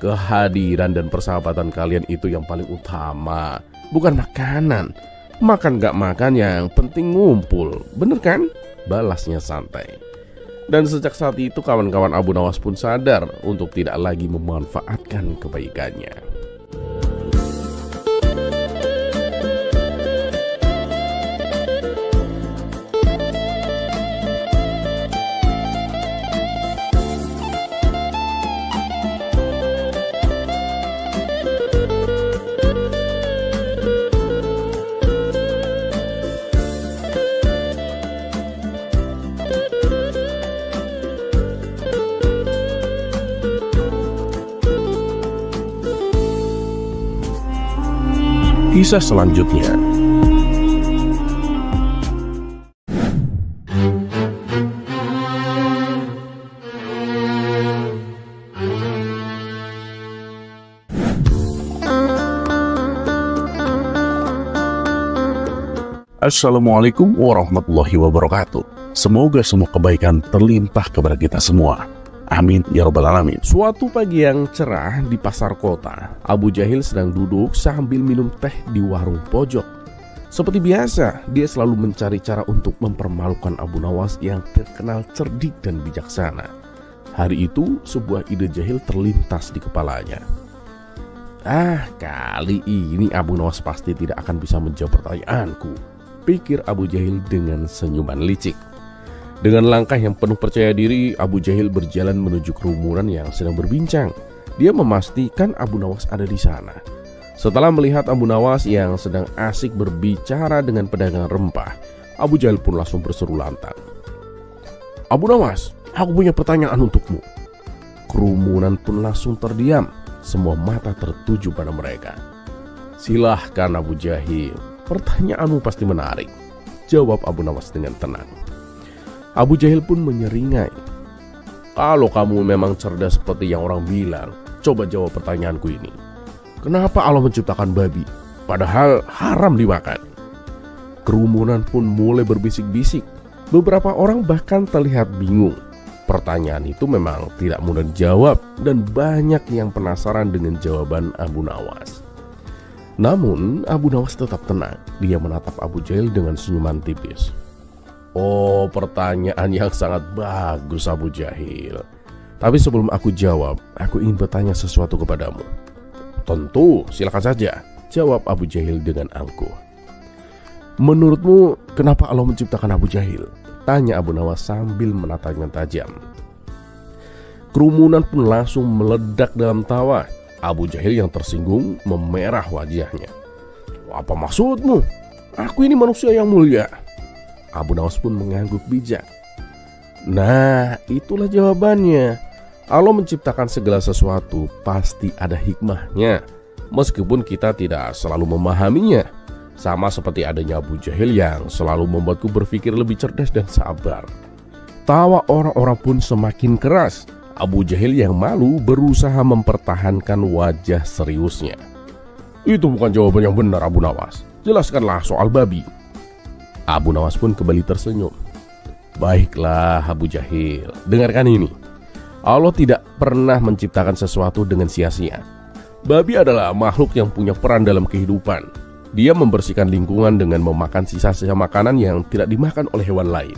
"Kehadiran dan persahabatan kalian itu yang paling utama, bukan makanan. Makan gak makan yang penting ngumpul, bener kan?" balasnya santai. Dan sejak saat itu kawan-kawan Abu Nawas pun sadar untuk tidak lagi memanfaatkan kebaikannya. Kisah selanjutnya. Assalamualaikum warahmatullahi wabarakatuh. Semoga semua kebaikan terlimpah kepada kita semua. Amin ya rabbal alamin. Suatu pagi yang cerah di pasar kota, Abu Jahil sedang duduk sambil minum teh di warung pojok. Seperti biasa, dia selalu mencari cara untuk mempermalukan Abu Nawas yang terkenal cerdik dan bijaksana. Hari itu, sebuah ide jahil terlintas di kepalanya. Kali ini Abu Nawas pasti tidak akan bisa menjawab pertanyaanku, pikir Abu Jahil dengan senyuman licik. Dengan langkah yang penuh percaya diri, Abu Jahil berjalan menuju kerumunan yang sedang berbincang. Dia memastikan Abu Nawas ada di sana. Setelah melihat Abu Nawas yang sedang asik berbicara dengan pedagang rempah, Abu Jahil pun langsung berseru lantang. "Abu Nawas, aku punya pertanyaan untukmu." Kerumunan pun langsung terdiam. Semua mata tertuju pada mereka. "Silahkan Abu Jahil, pertanyaanmu pasti menarik," jawab Abu Nawas dengan tenang. Abu Jahil pun menyeringai. "Kalau kamu memang cerdas seperti yang orang bilang, coba jawab pertanyaanku ini. Kenapa Allah menciptakan babi, padahal haram dimakan?" Kerumunan pun mulai berbisik-bisik. Beberapa orang bahkan terlihat bingung. Pertanyaan itu memang tidak mudah dijawab dan banyak yang penasaran dengan jawaban Abu Nawas. Namun Abu Nawas tetap tenang. Dia menatap Abu Jahil dengan senyuman tipis. "Oh, pertanyaan yang sangat bagus Abu Jahil. Tapi sebelum aku jawab, aku ingin bertanya sesuatu kepadamu." "Tentu, silakan saja," jawab Abu Jahil dengan angkuh. "Menurutmu, kenapa Allah menciptakan Abu Jahil?" tanya Abu Nawas sambil menatapnya tajam. Kerumunan pun langsung meledak dalam tawa. Abu Jahil yang tersinggung memerah wajahnya. "Apa maksudmu? Aku ini manusia yang mulia." Abu Nawas pun mengangguk bijak. "Nah, itulah jawabannya. Allah menciptakan segala sesuatu pasti ada hikmahnya, meskipun kita tidak selalu memahaminya. Sama seperti adanya Abu Jahil yang selalu membuatku berpikir lebih cerdas dan sabar." Tawa orang-orang pun semakin keras. Abu Jahil yang malu berusaha mempertahankan wajah seriusnya. "Itu bukan jawaban yang benar Abu Nawas. Jelaskanlah soal babi." Abu Nawas pun kembali tersenyum. "Baiklah Abu Jahil, dengarkan ini. Allah tidak pernah menciptakan sesuatu dengan sia-sia. Babi adalah makhluk yang punya peran dalam kehidupan. Dia membersihkan lingkungan dengan memakan sisa-sisa makanan yang tidak dimakan oleh hewan lain.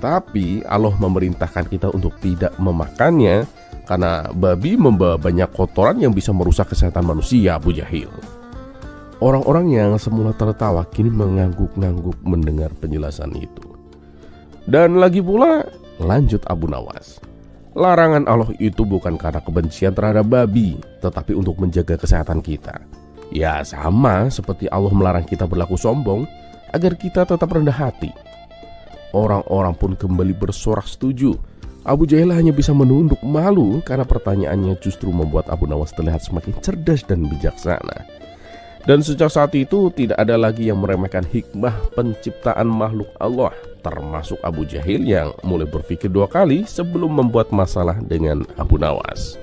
Tapi Allah memerintahkan kita untuk tidak memakannya karena babi membawa banyak kotoran yang bisa merusak kesehatan manusia, Abu Jahil. Orang-orang yang semula tertawa kini mengangguk-ngangguk mendengar penjelasan itu. Dan lagi pula, lanjut Abu Nawas, larangan Allah itu bukan karena kebencian terhadap babi, tetapi untuk menjaga kesehatan kita. Ya sama seperti Allah melarang kita berlaku sombong agar kita tetap rendah hati. Orang-orang pun kembali bersorak setuju. Abu Jahil hanya bisa menunduk malu karena pertanyaannya justru membuat Abu Nawas terlihat semakin cerdas dan bijaksana. Dan sejak saat itu tidak ada lagi yang meremehkan hikmah penciptaan makhluk Allah, termasuk Abu Jahil yang mulai berpikir 2 kali sebelum membuat masalah dengan Abu Nawas.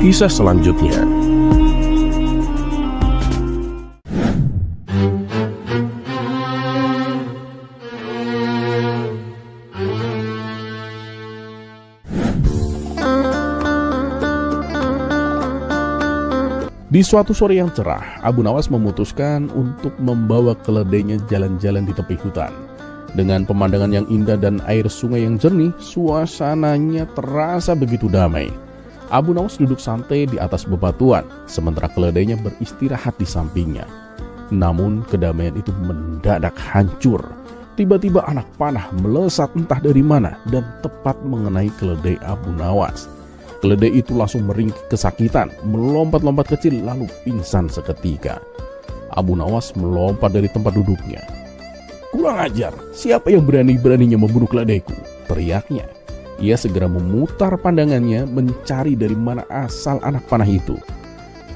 Kisah selanjutnya. Di suatu sore yang cerah, Abu Nawas memutuskan untuk membawa keledainya jalan-jalan di tepi hutan. Dengan pemandangan yang indah dan air sungai yang jernih, suasananya terasa begitu damai. Abu Nawas duduk santai di atas bebatuan, sementara keledainya beristirahat di sampingnya. Namun kedamaian itu mendadak hancur. Tiba-tiba anak panah melesat entah dari mana dan tepat mengenai keledai Abu Nawas. Keledai itu langsung meringkik kesakitan, melompat-lompat kecil lalu pingsan seketika. Abu Nawas melompat dari tempat duduknya. "Kurang ajar, siapa yang berani-beraninya membunuh keledaiku?" teriaknya. Ia segera memutar pandangannya mencari dari mana asal anak panah itu.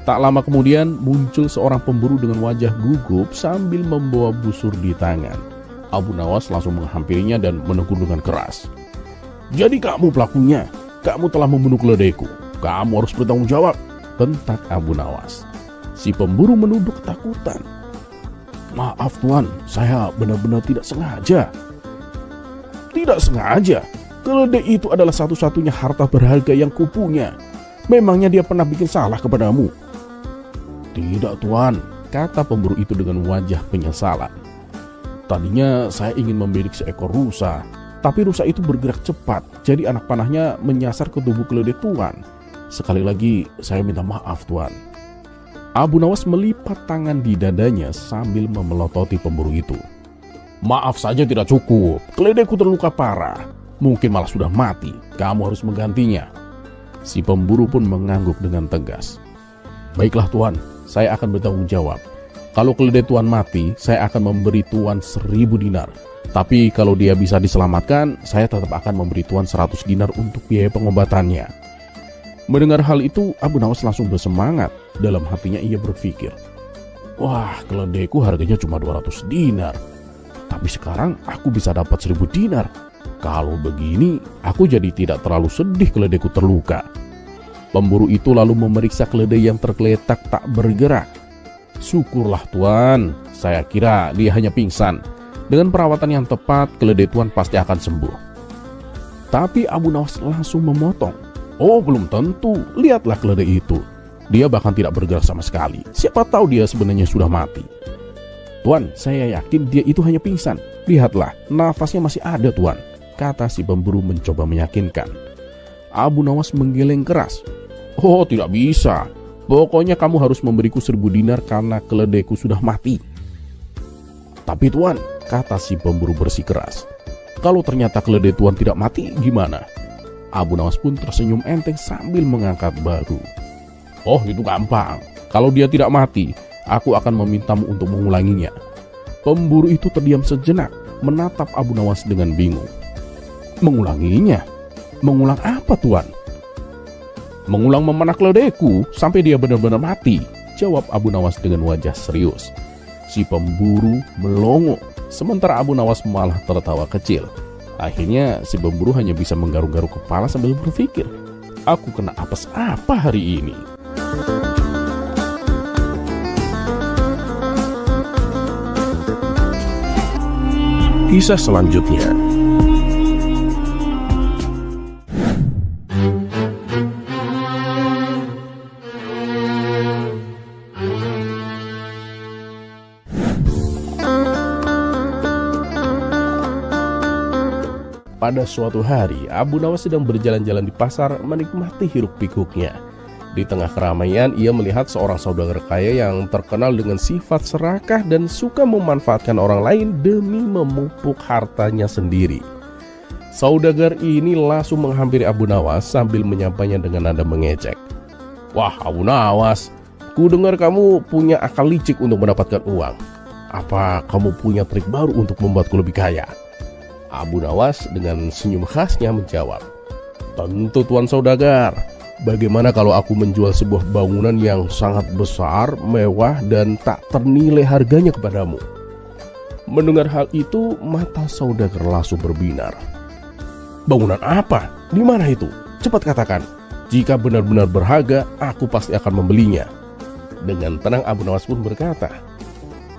Tak lama kemudian muncul seorang pemburu dengan wajah gugup sambil membawa busur di tangan. Abu Nawas langsung menghampirinya dan menegur dengan keras. "Jadi kamu pelakunya? Kamu telah membunuh keledaiku. Kamu harus bertanggung jawab," bentak Abu Nawas. Si pemburu menunduk ketakutan. "Maaf Tuan, saya benar-benar tidak sengaja." "Tidak sengaja? Keledai itu adalah satu-satunya harta berharga yang kupunya. Memangnya dia pernah bikin salah kepadamu?" "Tidak Tuan," kata pemburu itu dengan wajah penyesalan. "Tadinya saya ingin membidik seekor rusa, tapi rusa itu bergerak cepat, jadi anak panahnya menyasar ke tubuh keledai Tuan. Sekali lagi saya minta maaf Tuan." Abu Nawas melipat tangan di dadanya sambil memelototi pemburu itu. "Maaf saja tidak cukup, keledaiku terluka parah. Mungkin malah sudah mati, kamu harus menggantinya." Si pemburu pun mengangguk dengan tegas. "Baiklah Tuan, saya akan bertanggung jawab. Kalau keledai Tuan mati, saya akan memberi Tuan 1000 dinar. Tapi kalau dia bisa diselamatkan, saya tetap akan memberi Tuan 100 dinar untuk biaya pengobatannya." Mendengar hal itu, Abu Nawas langsung bersemangat. Dalam hatinya ia berpikir, "Wah, keledaiku harganya cuma 200 dinar. Tapi sekarang aku bisa dapat 1000 dinar. Kalau begini, aku jadi tidak terlalu sedih keledaiku terluka." Pemburu itu lalu memeriksa keledai yang tergeletak tak bergerak. "Syukurlah Tuan, saya kira dia hanya pingsan. Dengan perawatan yang tepat, keledai Tuan pasti akan sembuh." Tapi Abu Nawas langsung memotong. "Oh, belum tentu. Lihatlah keledai itu. Dia bahkan tidak bergerak sama sekali. Siapa tahu dia sebenarnya sudah mati." "Tuan, saya yakin dia itu hanya pingsan. Lihatlah, nafasnya masih ada Tuan," kata si pemburu mencoba meyakinkan. Abu Nawas menggeleng keras. "Oh, tidak bisa. Pokoknya kamu harus memberiku 1000 dinar karena keledaiku sudah mati." "Tapi Tuan," kata si pemburu bersikeras, "kalau ternyata keledai Tuan tidak mati, gimana?" Abu Nawas pun tersenyum enteng sambil mengangkat bahu. "Oh, itu gampang. Kalau dia tidak mati, aku akan memintamu untuk mengulanginya." Pemburu itu terdiam sejenak, menatap Abu Nawas dengan bingung. "Mengulanginya? Mengulang apa Tuan?" Mengulang memanak ledeku sampai dia benar-benar mati, jawab Abu Nawas dengan wajah serius. Si pemburu melongo, sementara Abu Nawas malah tertawa kecil. Akhirnya si pemburu hanya bisa menggaruk-garuk kepala sambil berpikir, aku kena apes apa hari ini? Kisah selanjutnya. Pada suatu hari, Abu Nawas sedang berjalan-jalan di pasar menikmati hiruk-pikuknya. Di tengah keramaian, ia melihat seorang saudagar kaya yang terkenal dengan sifat serakah dan suka memanfaatkan orang lain demi memupuk hartanya sendiri. Saudagar ini langsung menghampiri Abu Nawas sambil menyampainya dengan nada mengejek. Wah Abu Nawas, ku dengar kamu punya akal licik untuk mendapatkan uang. Apa kamu punya trik baru untuk membuatku lebih kaya? Abu Nawas dengan senyum khasnya menjawab, tentu Tuan Saudagar. Bagaimana kalau aku menjual sebuah bangunan yang sangat besar, mewah, dan tak ternilai harganya kepadamu? Mendengar hal itu, mata saudagar langsung berbinar. Bangunan apa? Di mana itu? Cepat katakan. Jika benar-benar berharga, aku pasti akan membelinya. Dengan tenang Abu Nawas pun berkata,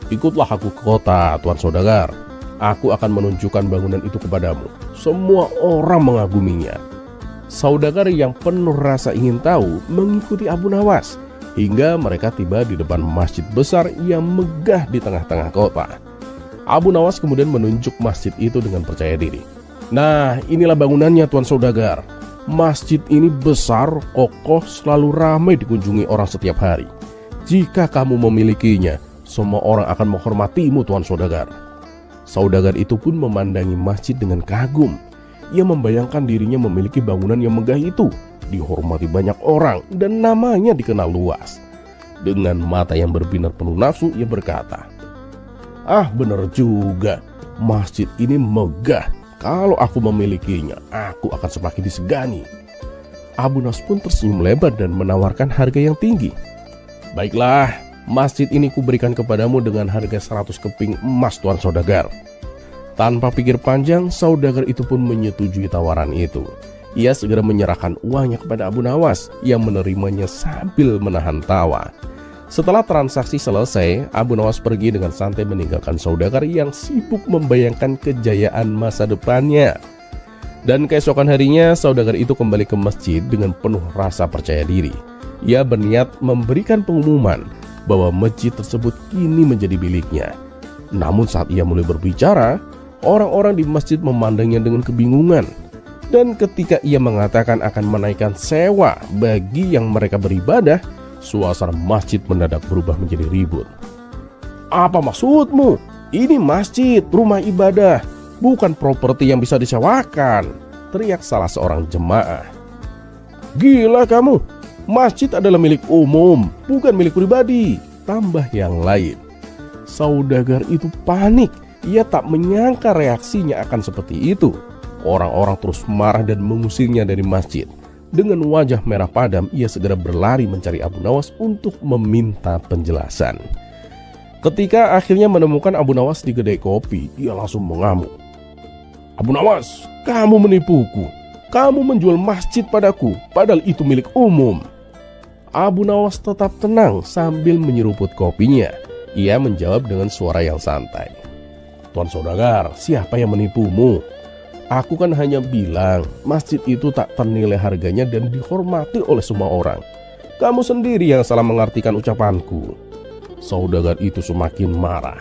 ikutlah aku ke kota, Tuan Saudagar. Aku akan menunjukkan bangunan itu kepadamu. Semua orang mengaguminya. Saudagar yang penuh rasa ingin tahu mengikuti Abu Nawas hingga mereka tiba di depan masjid besar yang megah di tengah-tengah kota. Abu Nawas kemudian menunjuk masjid itu dengan percaya diri. Nah, inilah bangunannya Tuan Saudagar. Masjid ini besar, kokoh, selalu ramai dikunjungi orang setiap hari. Jika kamu memilikinya, semua orang akan menghormatimu Tuan Saudagar. Saudagar itu pun memandangi masjid dengan kagum. Ia membayangkan dirinya memiliki bangunan yang megah itu, dihormati banyak orang, dan namanya dikenal luas. Dengan mata yang berbinar penuh nafsu, ia berkata, ah benar juga, masjid ini megah. Kalau aku memilikinya, aku akan semakin disegani. Abu Nawas pun tersenyum lebar dan menawarkan harga yang tinggi. Baiklah, masjid ini kuberikan kepadamu dengan harga 100 keping emas Tuan Saudagar. Tanpa pikir panjang, saudagar itu pun menyetujui tawaran itu. Ia segera menyerahkan uangnya kepada Abu Nawas yang menerimanya sambil menahan tawa. Setelah transaksi selesai, Abu Nawas pergi dengan santai meninggalkan saudagar yang sibuk membayangkan kejayaan masa depannya. Dan keesokan harinya, saudagar itu kembali ke masjid dengan penuh rasa percaya diri. Ia berniat memberikan pengumuman bahwa masjid tersebut kini menjadi miliknya. Namun saat ia mulai berbicara, orang-orang di masjid memandangnya dengan kebingungan. Dan ketika ia mengatakan akan menaikkan sewa bagi yang mereka beribadah, suasana masjid mendadak berubah menjadi ribut. Apa maksudmu? Ini masjid, rumah ibadah, bukan properti yang bisa disewakan, teriak salah seorang jemaah. Gila kamu, masjid adalah milik umum, bukan milik pribadi, tambah yang lain. Saudagar itu panik. Ia tak menyangka reaksinya akan seperti itu. Orang-orang terus marah dan mengusirnya dari masjid. Dengan wajah merah padam, ia segera berlari mencari Abu Nawas untuk meminta penjelasan. Ketika akhirnya menemukan Abu Nawas di kedai kopi, ia langsung mengamuk. Abu Nawas, kamu menipuku. Kamu menjual masjid padaku, padahal itu milik umum. Abu Nawas tetap tenang sambil menyeruput kopinya. Ia menjawab dengan suara yang santai. Tuan Saudagar, siapa yang menipumu? Aku kan hanya bilang masjid itu tak ternilai harganya dan dihormati oleh semua orang. Kamu sendiri yang salah mengartikan ucapanku. Saudagar itu semakin marah.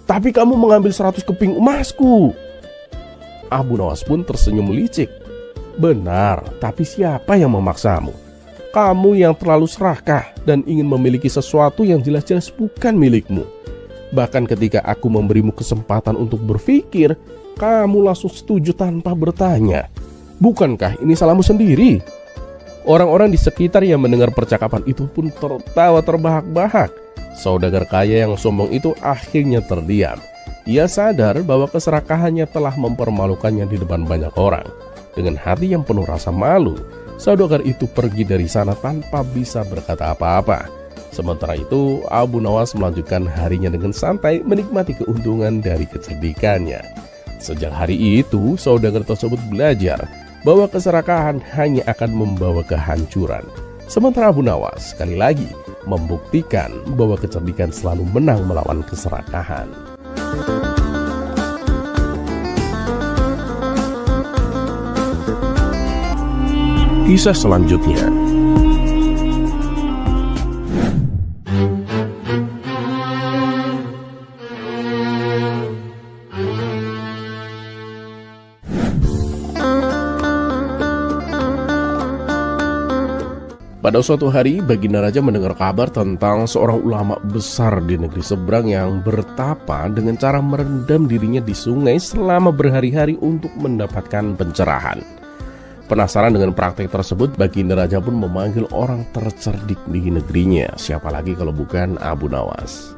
Tapi kamu mengambil 100 keping emasku. Abu Nawas pun tersenyum licik. Benar, tapi siapa yang memaksamu? Kamu yang terlalu serakah dan ingin memiliki sesuatu yang jelas-jelas bukan milikmu. Bahkan ketika aku memberimu kesempatan untuk berpikir, kamu langsung setuju tanpa bertanya. Bukankah ini salahmu sendiri? Orang-orang di sekitar yang mendengar percakapan itu pun tertawa terbahak-bahak. Saudagar kaya yang sombong itu akhirnya terdiam. Ia sadar bahwa keserakahannya telah mempermalukannya di depan banyak orang. Dengan hati yang penuh rasa malu, Saudagar itu pergi dari sana tanpa bisa berkata apa-apa. Sementara itu, Abu Nawas melanjutkan harinya dengan santai menikmati keuntungan dari kecerdikannya. Sejak hari itu, saudagar tersebut belajar bahwa keserakahan hanya akan membawa kehancuran. Sementara Abu Nawas sekali lagi membuktikan bahwa kecerdikan selalu menang melawan keserakahan. Kisah selanjutnya. Pada suatu hari, Baginda Raja mendengar kabar tentang seorang ulama besar di negeri seberang yang bertapa dengan cara merendam dirinya di sungai selama berhari-hari untuk mendapatkan pencerahan. Penasaran dengan praktek tersebut, Baginda Raja pun memanggil orang tercerdik di negerinya. Siapa lagi kalau bukan Abu Nawas.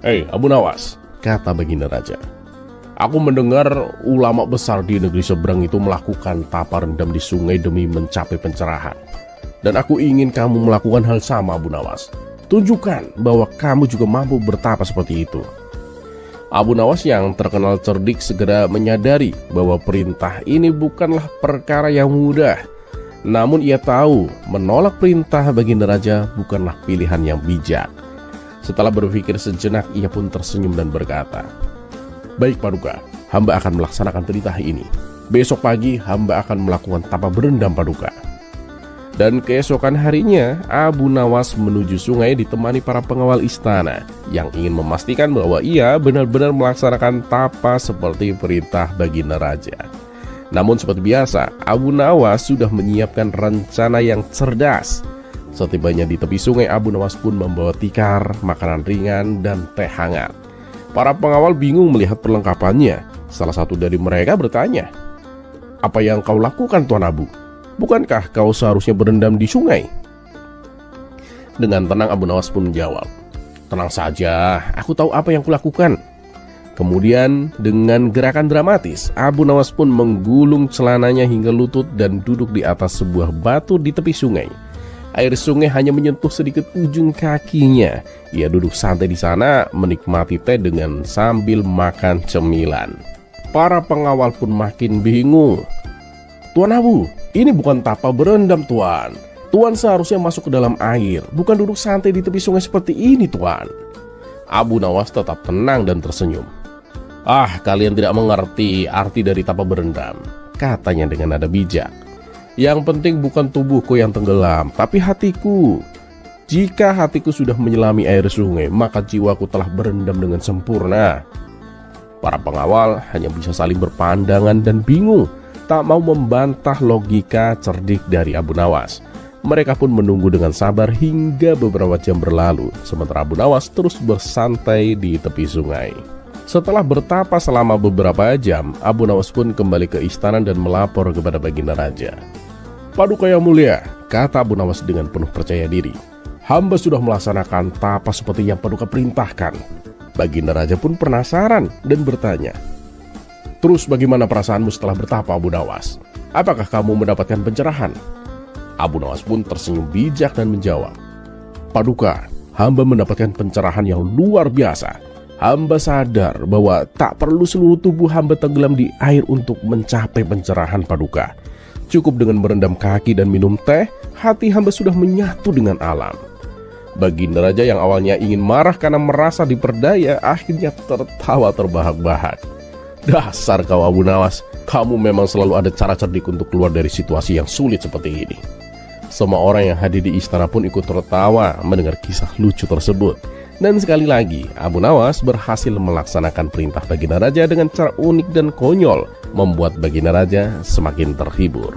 "Hei Abu Nawas," kata Baginda Raja, "aku mendengar ulama besar di negeri seberang itu melakukan tapa rendam di sungai demi mencapai pencerahan. Dan aku ingin kamu melakukan hal sama, Abu Nawas. Tunjukkan bahwa kamu juga mampu bertapa seperti itu." Abu Nawas yang terkenal cerdik segera menyadari bahwa perintah ini bukanlah perkara yang mudah. Namun ia tahu menolak perintah Baginda Raja bukanlah pilihan yang bijak. Setelah berpikir sejenak, ia pun tersenyum dan berkata, "Baik Paduka, hamba akan melaksanakan titah ini. Besok pagi hamba akan melakukan tapa berendam, Paduka." Dan keesokan harinya, Abu Nawas menuju sungai ditemani para pengawal istana yang ingin memastikan bahwa ia benar-benar melaksanakan tapa seperti perintah Baginda Raja. Namun seperti biasa, Abu Nawas sudah menyiapkan rencana yang cerdas. Setibanya di tepi sungai, Abu Nawas pun membawa tikar, makanan ringan, dan teh hangat. Para pengawal bingung melihat perlengkapannya. Salah satu dari mereka bertanya, "Apa yang kau lakukan, Tuan Abu? Bukankah kau seharusnya berendam di sungai?" Dengan tenang Abu Nawas pun menjawab, "Tenang saja, aku tahu apa yang kulakukan." Kemudian dengan gerakan dramatis, Abu Nawas pun menggulung celananya hingga lutut dan duduk di atas sebuah batu di tepi sungai. Air sungai hanya menyentuh sedikit ujung kakinya. Ia duduk santai di sana menikmati teh dengan sambil makan cemilan. Para pengawal pun makin bingung. "Tuan Abu, ini bukan tapa berendam, Tuan. Tuan seharusnya masuk ke dalam air, bukan duduk santai di tepi sungai seperti ini, Tuan." Abu Nawas tetap tenang dan tersenyum. "Ah, kalian tidak mengerti arti dari tapa berendam," katanya dengan nada bijak. "Yang penting bukan tubuhku yang tenggelam, tapi hatiku. Jika hatiku sudah menyelami air sungai, maka jiwaku telah berendam dengan sempurna." Para pengawal hanya bisa saling berpandangan dan bingung, tak mau membantah logika cerdik dari Abu Nawas. Mereka pun menunggu dengan sabar hingga beberapa jam berlalu, sementara Abu Nawas terus bersantai di tepi sungai. Setelah bertapa selama beberapa jam, Abu Nawas pun kembali ke istana dan melapor kepada Baginda Raja. "Paduka yang mulia," kata Abu Nawas dengan penuh percaya diri, "hamba sudah melaksanakan tapa seperti yang Paduka perintahkan." Baginda Raja pun penasaran dan bertanya, "Terus bagaimana perasaanmu setelah bertapa, Abu Nawas? Apakah kamu mendapatkan pencerahan?" Abu Nawas pun tersenyum bijak dan menjawab, "Paduka, hamba mendapatkan pencerahan yang luar biasa. Hamba sadar bahwa tak perlu seluruh tubuh hamba tenggelam di air untuk mencapai pencerahan, Paduka. Cukup dengan merendam kaki dan minum teh, hati hamba sudah menyatu dengan alam." Baginda Raja yang awalnya ingin marah karena merasa diperdaya, akhirnya tertawa terbahak-bahak. "Dasar kau Abu Nawas, kamu memang selalu ada cara cerdik untuk keluar dari situasi yang sulit seperti ini." Semua orang yang hadir di istana pun ikut tertawa mendengar kisah lucu tersebut. Dan sekali lagi, Abu Nawas berhasil melaksanakan perintah Baginda Raja dengan cara unik dan konyol, membuat Baginda Raja semakin terhibur.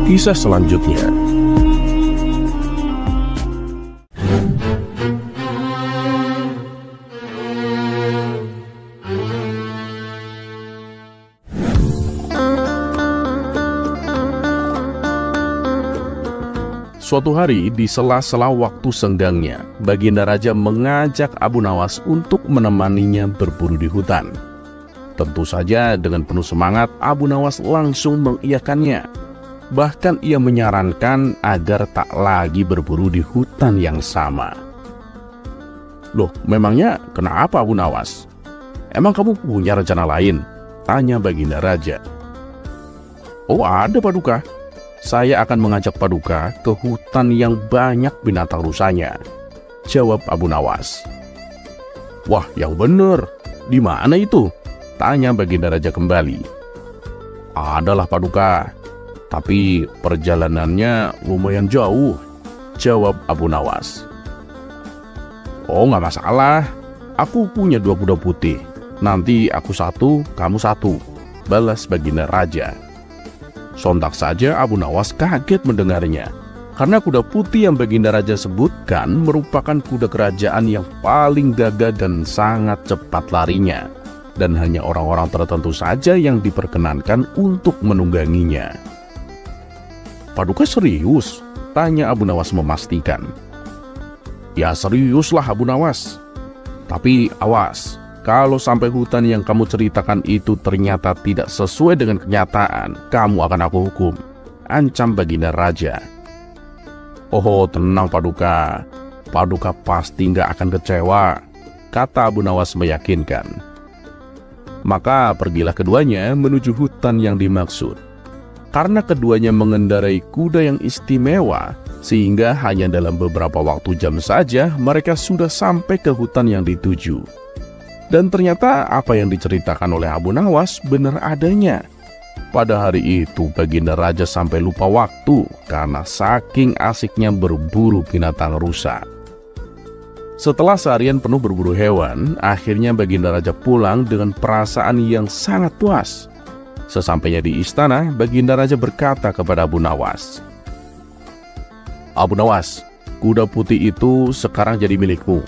Kisah selanjutnya. Suatu hari, di sela-sela waktu senggangnya, Baginda Raja mengajak Abu Nawas untuk menemaninya berburu di hutan. Tentu saja dengan penuh semangat, Abu Nawas langsung mengiyakannya. Bahkan ia menyarankan agar tak lagi berburu di hutan yang sama. Loh, memangnya kenapa Abu Nawas? Emang kamu punya rencana lain? Tanya Baginda Raja. Oh, ada Paduka. Saya akan mengajak Paduka ke hutan yang banyak binatang rusanya, jawab Abu Nawas. Wah, yang bener. Di mana itu? Tanya Baginda Raja kembali. Adalah Paduka, tapi perjalanannya lumayan jauh, jawab Abu Nawas. Oh, nggak masalah. Aku punya 2 kuda putih. Nanti aku 1, kamu 1, balas Baginda Raja. Sontak saja Abu Nawas kaget mendengarnya, karena kuda putih yang Baginda Raja sebutkan merupakan kuda kerajaan yang paling gagah dan sangat cepat larinya, dan hanya orang-orang tertentu saja yang diperkenankan untuk menungganginya. Paduka serius? Tanya Abu Nawas memastikan. Ya seriuslah Abu Nawas. Tapi awas, kalau sampai hutan yang kamu ceritakan itu ternyata tidak sesuai dengan kenyataan, kamu akan aku hukum, ancam Baginda Raja. Oh, tenang Paduka. Paduka pasti nggak akan kecewa, kata Abu Nawas meyakinkan. Maka pergilah keduanya menuju hutan yang dimaksud. Karena keduanya mengendarai kuda yang istimewa, sehingga hanya dalam beberapa waktu jam saja mereka sudah sampai ke hutan yang dituju. Dan ternyata apa yang diceritakan oleh Abu Nawas benar adanya. Pada hari itu Baginda Raja sampai lupa waktu karena saking asiknya berburu binatang rusa. Setelah seharian penuh berburu hewan, akhirnya Baginda Raja pulang dengan perasaan yang sangat puas. Sesampainya di istana, Baginda Raja berkata kepada Abu Nawas, Abu Nawas, kuda putih itu sekarang jadi milikmu.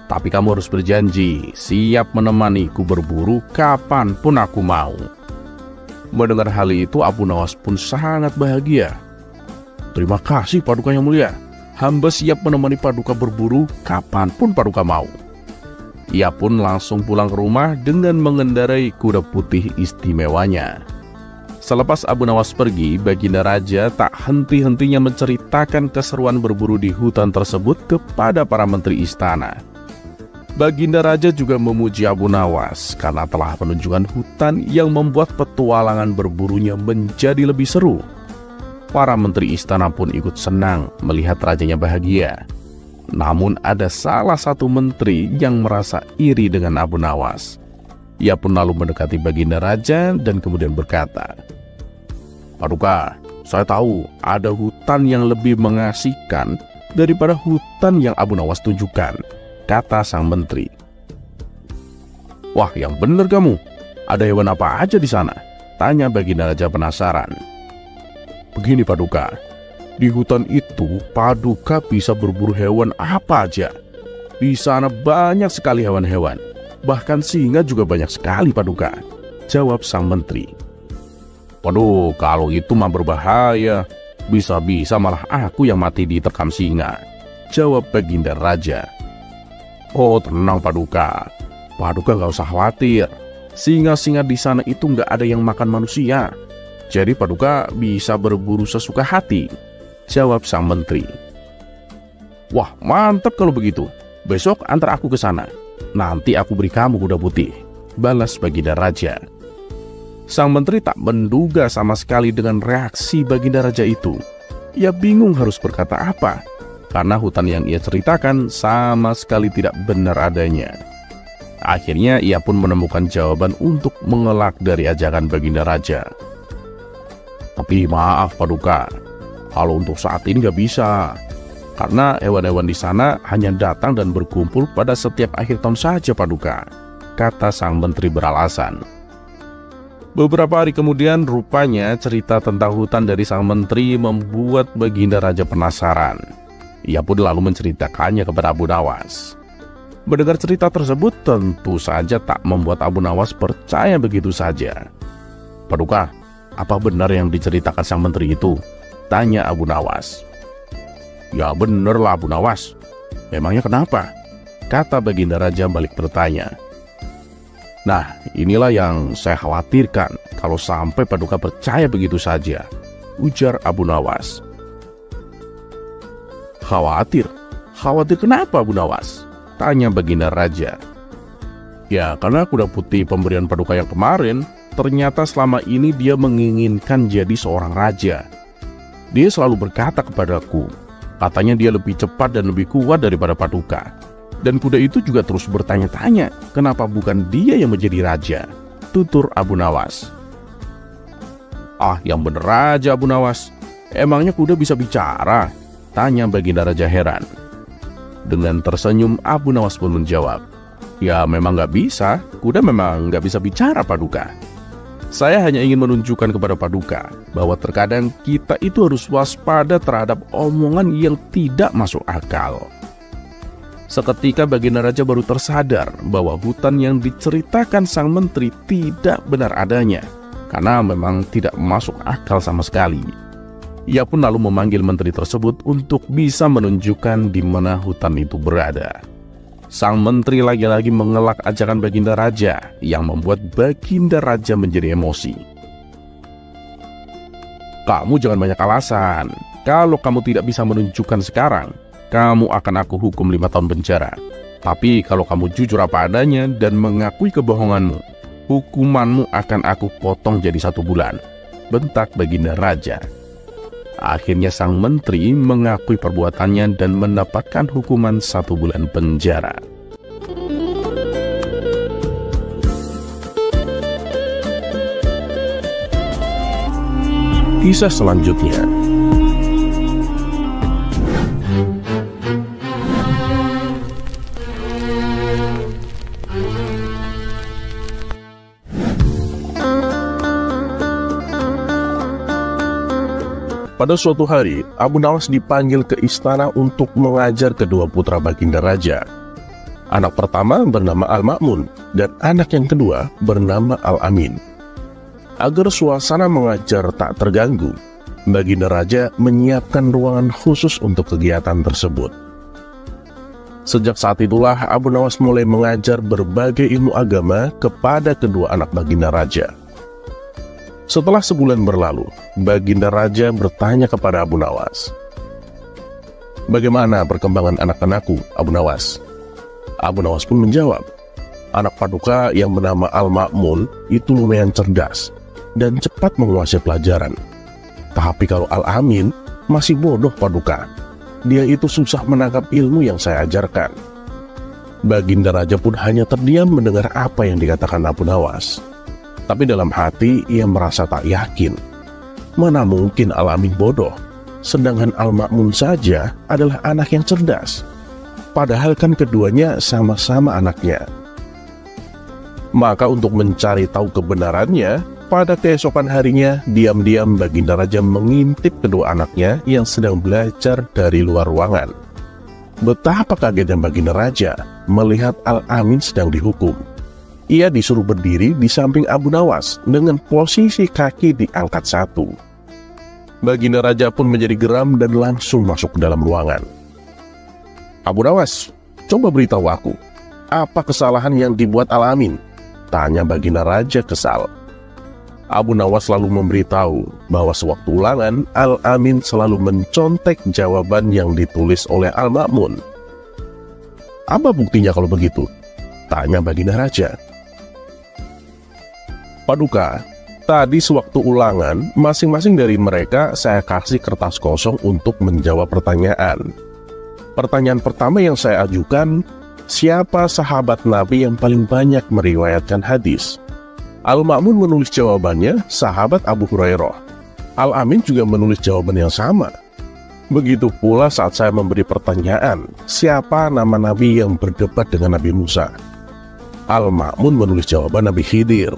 Tapi kamu harus berjanji siap menemaniku berburu kapanpun aku mau. Mendengar hal itu Abu Nawas pun sangat bahagia. Terima kasih Paduka yang mulia. Hamba siap menemani Paduka berburu kapanpun Paduka mau. Ia pun langsung pulang ke rumah dengan mengendarai kuda putih istimewanya. Selepas Abu Nawas pergi, Baginda Raja tak henti-hentinya menceritakan keseruan berburu di hutan tersebut kepada para menteri istana. Baginda Raja juga memuji Abu Nawas karena telah menunjukkan hutan yang membuat petualangan berburunya menjadi lebih seru. Para menteri istana pun ikut senang melihat rajanya bahagia. Namun ada salah satu menteri yang merasa iri dengan Abu Nawas. Ia pun lalu mendekati Baginda Raja dan kemudian berkata, Paduka, saya tahu ada hutan yang lebih mengasihkan daripada hutan yang Abu Nawas tunjukkan, kata sang menteri. Wah, yang benar kamu. Ada hewan apa aja di sana? Tanya Baginda Raja penasaran. Begini Paduka, di hutan itu Paduka bisa berburu hewan apa aja. Di sana banyak sekali hewan-hewan, bahkan singa juga banyak sekali Paduka, jawab sang menteri. Waduh, kalau itu mah berbahaya. Bisa-bisa malah aku yang mati diterkam singa, jawab Baginda Raja. Oh, tenang Paduka. Paduka gak usah khawatir. Singa-singa di sana itu gak ada yang makan manusia. Jadi Paduka bisa berburu sesuka hati, jawab sang menteri. Wah, mantap kalau begitu. Besok antar aku ke sana. Nanti aku beri kamu kuda putih, balas Baginda Raja. Sang menteri tak menduga sama sekali dengan reaksi Baginda Raja itu. Ia bingung harus berkata apa, karena hutan yang ia ceritakan sama sekali tidak benar adanya. Akhirnya ia pun menemukan jawaban untuk mengelak dari ajakan Baginda Raja. Tapi maaf Paduka, kalau untuk saat ini gak bisa, karena hewan-hewan di sana hanya datang dan berkumpul pada setiap akhir tahun saja Paduka, kata sang menteri beralasan. Beberapa hari kemudian rupanya cerita tentang hutan dari sang menteri membuat Baginda Raja penasaran. Ia pun lalu menceritakannya kepada Abu Nawas. Mendengar cerita tersebut tentu saja tak membuat Abu Nawas percaya begitu saja. Paduka, apa benar yang diceritakan sang menteri itu? Tanya Abu Nawas. Ya benerlah Abu Nawas. Memangnya kenapa? Kata Baginda Raja balik bertanya. Nah, inilah yang saya khawatirkan kalau sampai Paduka percaya begitu saja, ujar Abu Nawas. Khawatir? Khawatir kenapa Abu Nawas? Tanya Baginda Raja. Ya, karena kuda putih pemberian Paduka yang kemarin, ternyata selama ini dia menginginkan jadi seorang raja. Dia selalu berkata kepadaku, katanya dia lebih cepat dan lebih kuat daripada Paduka. Dan kuda itu juga terus bertanya-tanya, kenapa bukan dia yang menjadi raja, tutur Abu Nawas. Ah, yang bener aja Abu Nawas. Emangnya kuda bisa bicara? Tanya Baginda Raja heran. Dengan tersenyum, Abu Nawas pun menjawab, ya memang nggak bisa, kuda memang nggak bisa bicara Paduka. Saya hanya ingin menunjukkan kepada Paduka bahwa terkadang kita itu harus waspada terhadap omongan yang tidak masuk akal. Seketika Baginda Raja baru tersadar bahwa hutan yang diceritakan sang menteri tidak benar adanya, karena memang tidak masuk akal sama sekali. Ia pun lalu memanggil menteri tersebut untuk bisa menunjukkan di mana hutan itu berada. Sang menteri lagi-lagi mengelak ajakan Baginda Raja yang membuat Baginda Raja menjadi emosi. Kamu jangan banyak alasan. Kalau kamu tidak bisa menunjukkan sekarang, kamu akan aku hukum 5 tahun penjara. Tapi kalau kamu jujur apa adanya dan mengakui kebohonganmu, hukumanmu akan aku potong jadi 1 bulan, bentak Baginda Raja. Akhirnya sang menteri mengakui perbuatannya dan mendapatkan hukuman 1 bulan penjara. Kisah selanjutnya. Pada suatu hari, Abu Nawas dipanggil ke istana untuk mengajar kedua putra Baginda Raja. Anak pertama bernama Al-Ma'mun dan anak yang kedua bernama Al-Amin. Agar suasana mengajar tak terganggu, Baginda Raja menyiapkan ruangan khusus untuk kegiatan tersebut. Sejak saat itulah Abu Nawas mulai mengajar berbagai ilmu agama kepada kedua anak Baginda Raja. Setelah sebulan berlalu, Baginda Raja bertanya kepada Abu Nawas, "Bagaimana perkembangan anak-anakku, Abu Nawas?" Abu Nawas pun menjawab, "Anak Paduka yang bernama Al-Ma'mun itu lumayan cerdas dan cepat menguasai pelajaran. Tapi kalau Al-Amin masih bodoh Paduka. Dia itu susah menangkap ilmu yang saya ajarkan." Baginda Raja pun hanya terdiam mendengar apa yang dikatakan Abu Nawas. Tapi dalam hati ia merasa tak yakin. Mana mungkin Al-Amin bodoh, sedangkan Al-Ma'mun saja adalah anak yang cerdas. Padahal kan keduanya sama-sama anaknya. Maka untuk mencari tahu kebenarannya, pada keesokan harinya, diam-diam Baginda Raja mengintip kedua anaknya yang sedang belajar dari luar ruangan. Betapa kagetnya Baginda Raja melihat Al-Amin sedang dihukum. Ia disuruh berdiri di samping Abu Nawas dengan posisi kaki diangkat 1. Baginda Raja pun menjadi geram dan langsung masuk ke dalam ruangan. "Abu Nawas, coba beritahu aku, apa kesalahan yang dibuat Al-Amin?" tanya Baginda Raja kesal. Abu Nawas selalu memberitahu bahwa sewaktu ulangan, Al-Amin selalu mencontek jawaban yang ditulis oleh Al-Ma'mun. "Apa buktinya kalau begitu?" tanya Baginda Raja. "Paduka, tadi sewaktu ulangan, masing-masing dari mereka saya kasih kertas kosong untuk menjawab pertanyaan. Pertanyaan pertama yang saya ajukan, siapa sahabat Nabi yang paling banyak meriwayatkan hadis? Al-Ma'mun menulis jawabannya, sahabat Abu Hurairah. Al-Amin juga menulis jawaban yang sama. Begitu pula saat saya memberi pertanyaan, siapa nama Nabi yang berdebat dengan Nabi Musa? Al-Ma'mun menulis jawaban Nabi Khidir.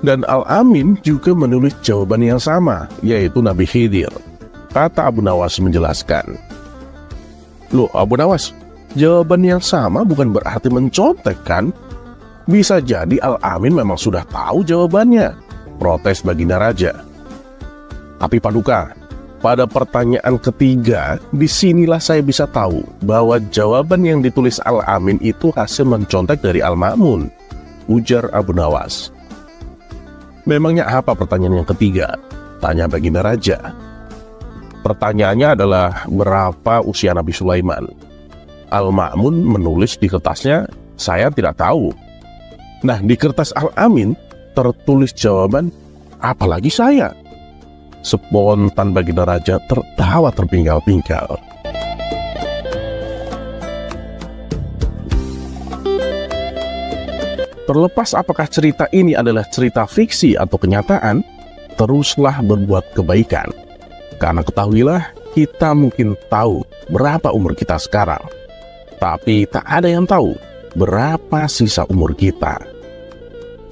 Dan Al-Amin juga menulis jawaban yang sama, yaitu Nabi Khidir," kata Abu Nawas menjelaskan. "Loh Abu Nawas, jawaban yang sama bukan berarti mencontek kan? Bisa jadi Al-Amin memang sudah tahu jawabannya," protes Baginda Raja. "Tapi Paduka, pada pertanyaan ketiga, disinilah saya bisa tahu bahwa jawaban yang ditulis Al-Amin itu hasil mencontek dari Al-Ma'mun, ujar Abu Nawas. Memangnya apa pertanyaan yang ketiga? Tanya Baginda Raja. Pertanyaannya adalah berapa usia Nabi Sulaiman? Al-Ma'mun menulis di kertasnya, saya tidak tahu. Nah, di kertas Al-Amin tertulis jawaban, apalagi saya? Spontan Baginda Raja tertawa terpinggal-pinggal. Terlepas apakah cerita ini adalah cerita fiksi atau kenyataan, teruslah berbuat kebaikan. Karena ketahuilah, kita mungkin tahu berapa umur kita sekarang, tapi tak ada yang tahu berapa sisa umur kita.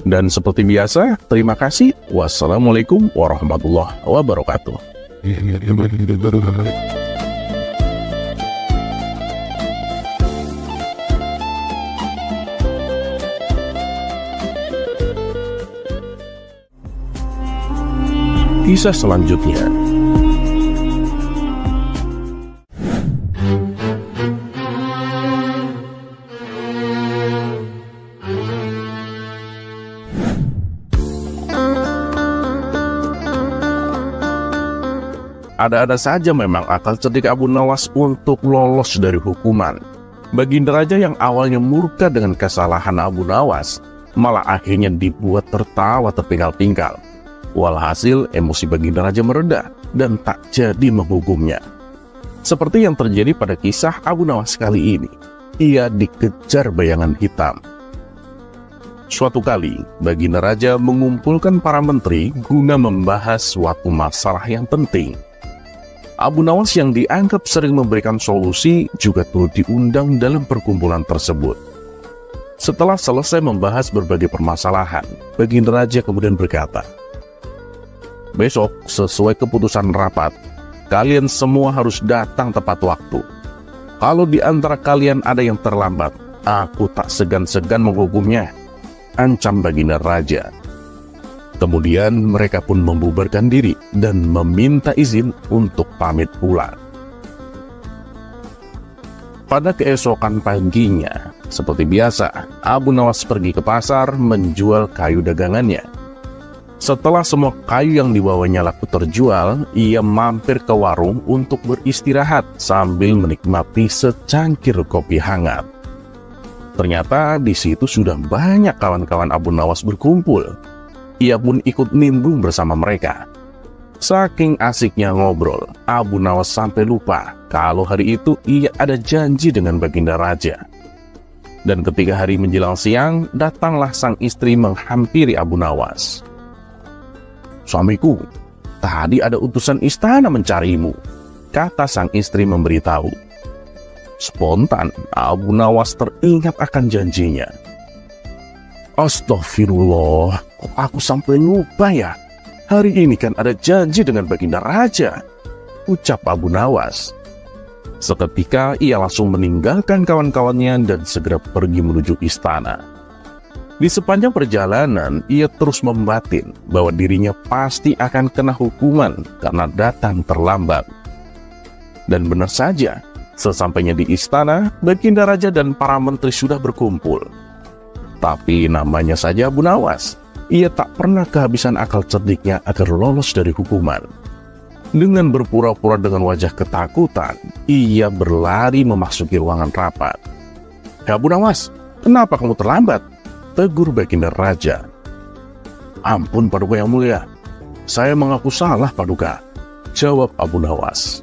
Dan seperti biasa, terima kasih. Wassalamualaikum warahmatullahi wabarakatuh. Kisah selanjutnya. Ada-ada saja memang akal cerdik Abu Nawas untuk lolos dari hukuman. Baginda Raja yang awalnya murka dengan kesalahan Abu Nawas, malah akhirnya dibuat tertawa terpinggal-pinggal. Walhasil emosi Baginda Raja mereda dan tak jadi menghukumnya. Seperti yang terjadi pada kisah Abu Nawas kali ini, ia dikejar bayangan hitam. Suatu kali, Baginda Raja mengumpulkan para menteri guna membahas suatu masalah yang penting. Abu Nawas yang dianggap sering memberikan solusi juga turut diundang dalam perkumpulan tersebut. Setelah selesai membahas berbagai permasalahan, Baginda Raja kemudian berkata, "Besok, sesuai keputusan rapat, kalian semua harus datang tepat waktu. Kalau di antara kalian ada yang terlambat, aku tak segan-segan menghukumnya," ancam Baginda Raja. Kemudian mereka pun membubarkan diri dan meminta izin untuk pamit pulang. Pada keesokan paginya, seperti biasa, Abu Nawas pergi ke pasar menjual kayu dagangannya. Setelah semua kayu yang dibawanya laku terjual, ia mampir ke warung untuk beristirahat sambil menikmati secangkir kopi hangat. Ternyata di situ sudah banyak kawan-kawan Abu Nawas berkumpul. Ia pun ikut nimbrung bersama mereka. Saking asiknya ngobrol, Abu Nawas sampai lupa kalau hari itu ia ada janji dengan Baginda Raja. Dan ketika hari menjelang siang, datanglah sang istri menghampiri Abu Nawas. "Suamiku, tadi ada utusan istana mencarimu," kata sang istri memberitahu. Spontan, Abu Nawas teringat akan janjinya. "Astagfirullah, kok aku sampai lupa ya? Hari ini kan ada janji dengan Baginda Raja," ucap Abu Nawas. Seketika ia langsung meninggalkan kawan-kawannya dan segera pergi menuju istana. Di sepanjang perjalanan, ia terus membatin bahwa dirinya pasti akan kena hukuman karena datang terlambat. Dan benar saja, sesampainya di istana, Baginda Raja dan para menteri sudah berkumpul. Tapi namanya saja Abu Nawas, ia tak pernah kehabisan akal cerdiknya agar lolos dari hukuman. Dengan berpura-pura dengan wajah ketakutan, ia berlari memasuki ruangan rapat. "Abu Nawas, kenapa kamu terlambat?" tegur Baginda Raja. "Ampun Paduka yang mulia, saya mengaku salah Paduka," jawab Abu Nawas.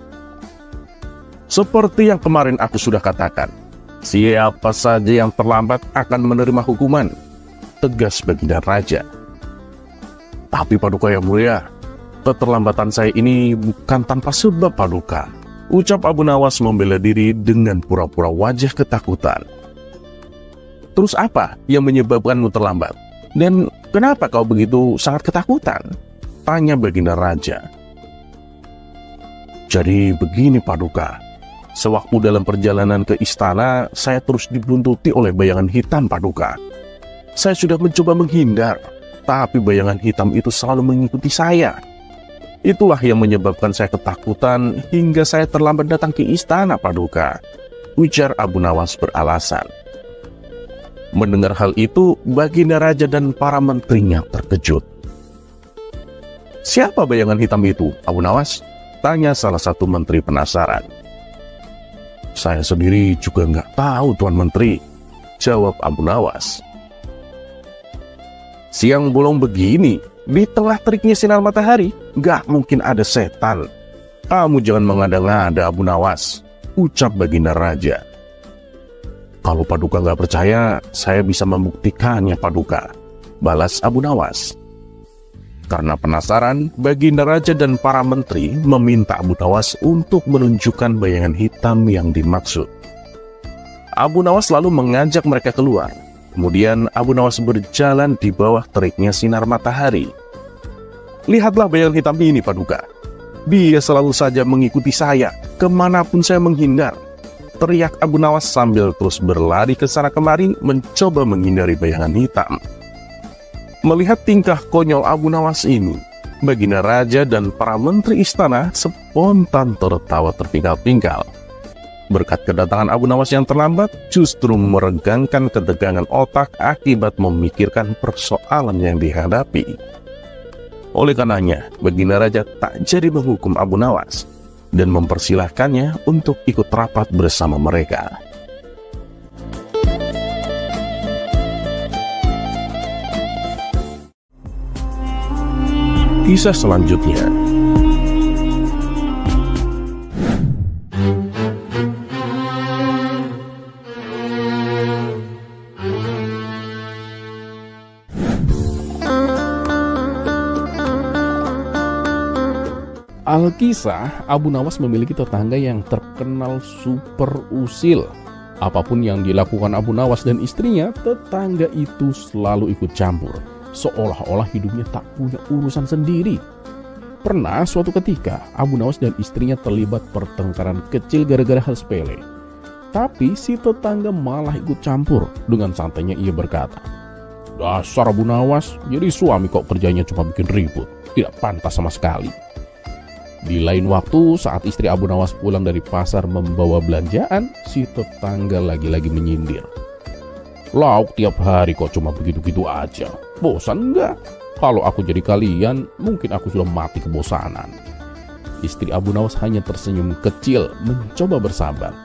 "Seperti yang kemarin aku sudah katakan, siapa saja yang terlambat akan menerima hukuman," tegas Baginda Raja. "Tapi Paduka yang mulia, keterlambatan saya ini bukan tanpa sebab Paduka," ucap Abu Nawas membela diri dengan pura-pura wajah ketakutan. "Terus apa yang menyebabkanmu terlambat? Dan kenapa kau begitu sangat ketakutan?" tanya Baginda Raja. "Jadi begini Paduka, sewaktu dalam perjalanan ke istana, saya terus dibuntuti oleh bayangan hitam Paduka. Saya sudah mencoba menghindar, tapi bayangan hitam itu selalu mengikuti saya. Itulah yang menyebabkan saya ketakutan hingga saya terlambat datang ke istana, Paduka, ujar Abu Nawas beralasan. Mendengar hal itu, Baginda Raja dan para menterinya terkejut. Siapa bayangan hitam itu, Abu Nawas? Tanya salah satu menteri penasaran. Saya sendiri juga nggak tahu, Tuan Menteri, jawab Abu Nawas. Siang bolong begini, di tengah teriknya sinar matahari, nggak mungkin ada setan. Kamu jangan mengada-ngada, Abu Nawas, ucap Baginda Raja. Kalau Paduka nggak percaya, saya bisa membuktikannya, Paduka, balas Abu Nawas. Karena penasaran, Baginda Raja dan para menteri meminta Abu Nawas untuk menunjukkan bayangan hitam yang dimaksud. Abu Nawas lalu mengajak mereka keluar. Kemudian Abu Nawas berjalan di bawah teriknya sinar matahari. Lihatlah bayangan hitam ini, Paduka. Dia selalu saja mengikuti saya, kemanapun saya menghindar, teriak Abu Nawas sambil terus berlari ke sana kemari mencoba menghindari bayangan hitam. Melihat tingkah konyol Abu Nawas ini, Baginda Raja dan para menteri istana spontan tertawa terpingkal-pingkal. Berkat kedatangan Abu Nawas yang terlambat, justru meregangkan ketegangan otak akibat memikirkan persoalan yang dihadapi. Oleh karenanya, Baginda Raja tak jadi menghukum Abu Nawas dan mempersilahkannya untuk ikut rapat bersama mereka. Kisah selanjutnya. Alkisah, Abu Nawas memiliki tetangga yang terkenal super usil. Apapun yang dilakukan Abu Nawas dan istrinya, tetangga itu selalu ikut campur, seolah-olah hidupnya tak punya urusan sendiri. Pernah suatu ketika, Abu Nawas dan istrinya terlibat pertengkaran kecil gara-gara hal sepele. Tapi si tetangga malah ikut campur. Dengan santainya ia berkata, "Dasar Abu Nawas, jadi suami kok kerjanya cuma bikin ribut, tidak pantas sama sekali." Di lain waktu, saat istri Abu Nawas pulang dari pasar membawa belanjaan, si tetangga lagi-lagi menyindir. "Lauk tiap hari kok cuma begitu-gitu aja. Bosan enggak? Kalau aku jadi kalian, mungkin aku sudah mati kebosanan." Istri Abu Nawas hanya tersenyum kecil, mencoba bersabar.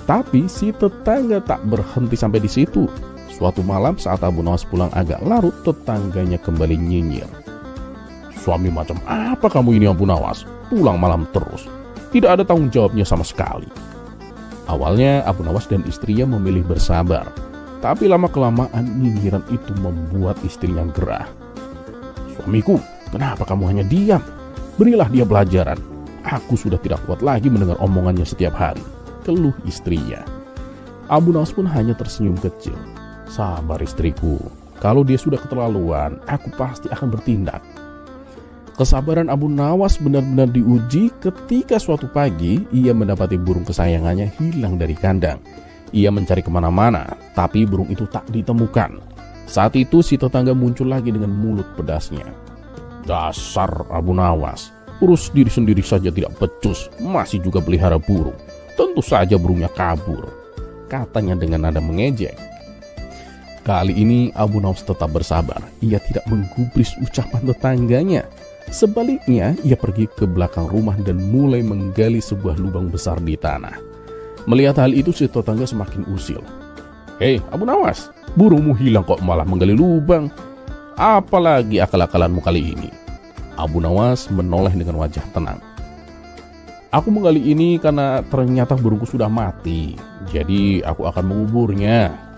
Tapi si tetangga tak berhenti sampai di situ. Suatu malam saat Abu Nawas pulang agak larut, tetangganya kembali nyinyir. "Suami macam apa kamu ini, Abu Nawas? Pulang malam terus. Tidak ada tanggung jawabnya sama sekali." Awalnya Abu Nawas dan istrinya memilih bersabar. Tapi lama-kelamaan nyinyiran itu membuat istrinya gerah. "Suamiku, kenapa kamu hanya diam? Berilah dia pelajaran. Aku sudah tidak kuat lagi mendengar omongannya setiap hari," keluh istrinya. Abu Nawas pun hanya tersenyum kecil. "Sabar istriku, kalau dia sudah keterlaluan, aku pasti akan bertindak." Kesabaran Abu Nawas benar-benar diuji ketika suatu pagi ia mendapati burung kesayangannya hilang dari kandang. Ia mencari kemana-mana, tapi burung itu tak ditemukan. Saat itu si tetangga muncul lagi dengan mulut pedasnya. "Dasar Abu Nawas, urus diri sendiri saja tidak becus, masih juga pelihara burung. Tentu saja burungnya kabur," katanya dengan nada mengejek. Kali ini Abu Nawas tetap bersabar. Ia tidak menggubris ucapan tetangganya. Sebaliknya, ia pergi ke belakang rumah dan mulai menggali sebuah lubang besar di tanah. Melihat hal itu, si tetangga semakin usil. "Hei Abu Nawas, burungmu hilang kok malah menggali lubang. Apalagi akal-akalanmu kali ini?" Abu Nawas menoleh dengan wajah tenang. "Aku menggali ini karena ternyata burungku sudah mati. Jadi aku akan menguburnya."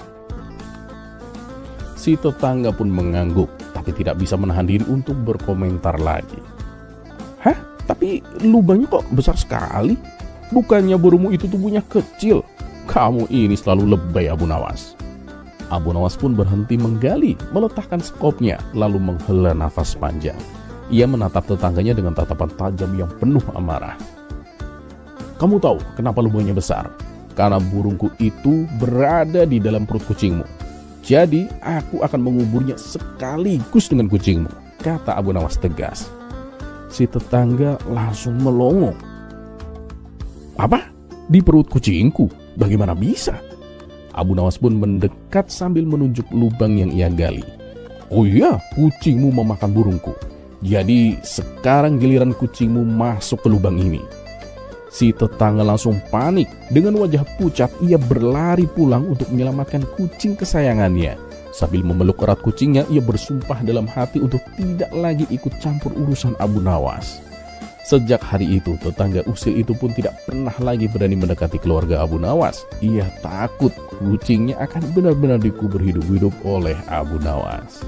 Si tetangga pun mengangguk, tapi tidak bisa menahan diri untuk berkomentar lagi. "Hah? Tapi lubangnya kok besar sekali? Bukannya burungmu itu tubuhnya kecil? Kamu ini selalu lebay, Abu Nawas." Abu Nawas pun berhenti menggali, meletakkan skopnya, lalu menghela nafas panjang. Ia menatap tetangganya dengan tatapan tajam yang penuh amarah. "Kamu tahu kenapa lubangnya besar? Karena burungku itu berada di dalam perut kucingmu. Jadi aku akan menguburnya sekaligus dengan kucingmu," kata Abu Nawas tegas. si tetangga langsung melongo. "Apa? Di perut kucingku? Bagaimana bisa?" Abu Nawas pun mendekat sambil menunjuk lubang yang ia gali. "Oh iya, kucingmu memakan burungku. Jadi sekarang giliran kucingmu masuk ke lubang ini." Si tetangga langsung panik. Dengan wajah pucat, ia berlari pulang untuk menyelamatkan kucing kesayangannya. Sambil memeluk erat kucingnya, ia bersumpah dalam hati untuk tidak lagi ikut campur urusan Abu Nawas. Sejak hari itu, tetangga usil itu pun tidak pernah lagi berani mendekati keluarga Abu Nawas. Ia takut kucingnya akan benar-benar dikubur hidup-hidup oleh Abu Nawas.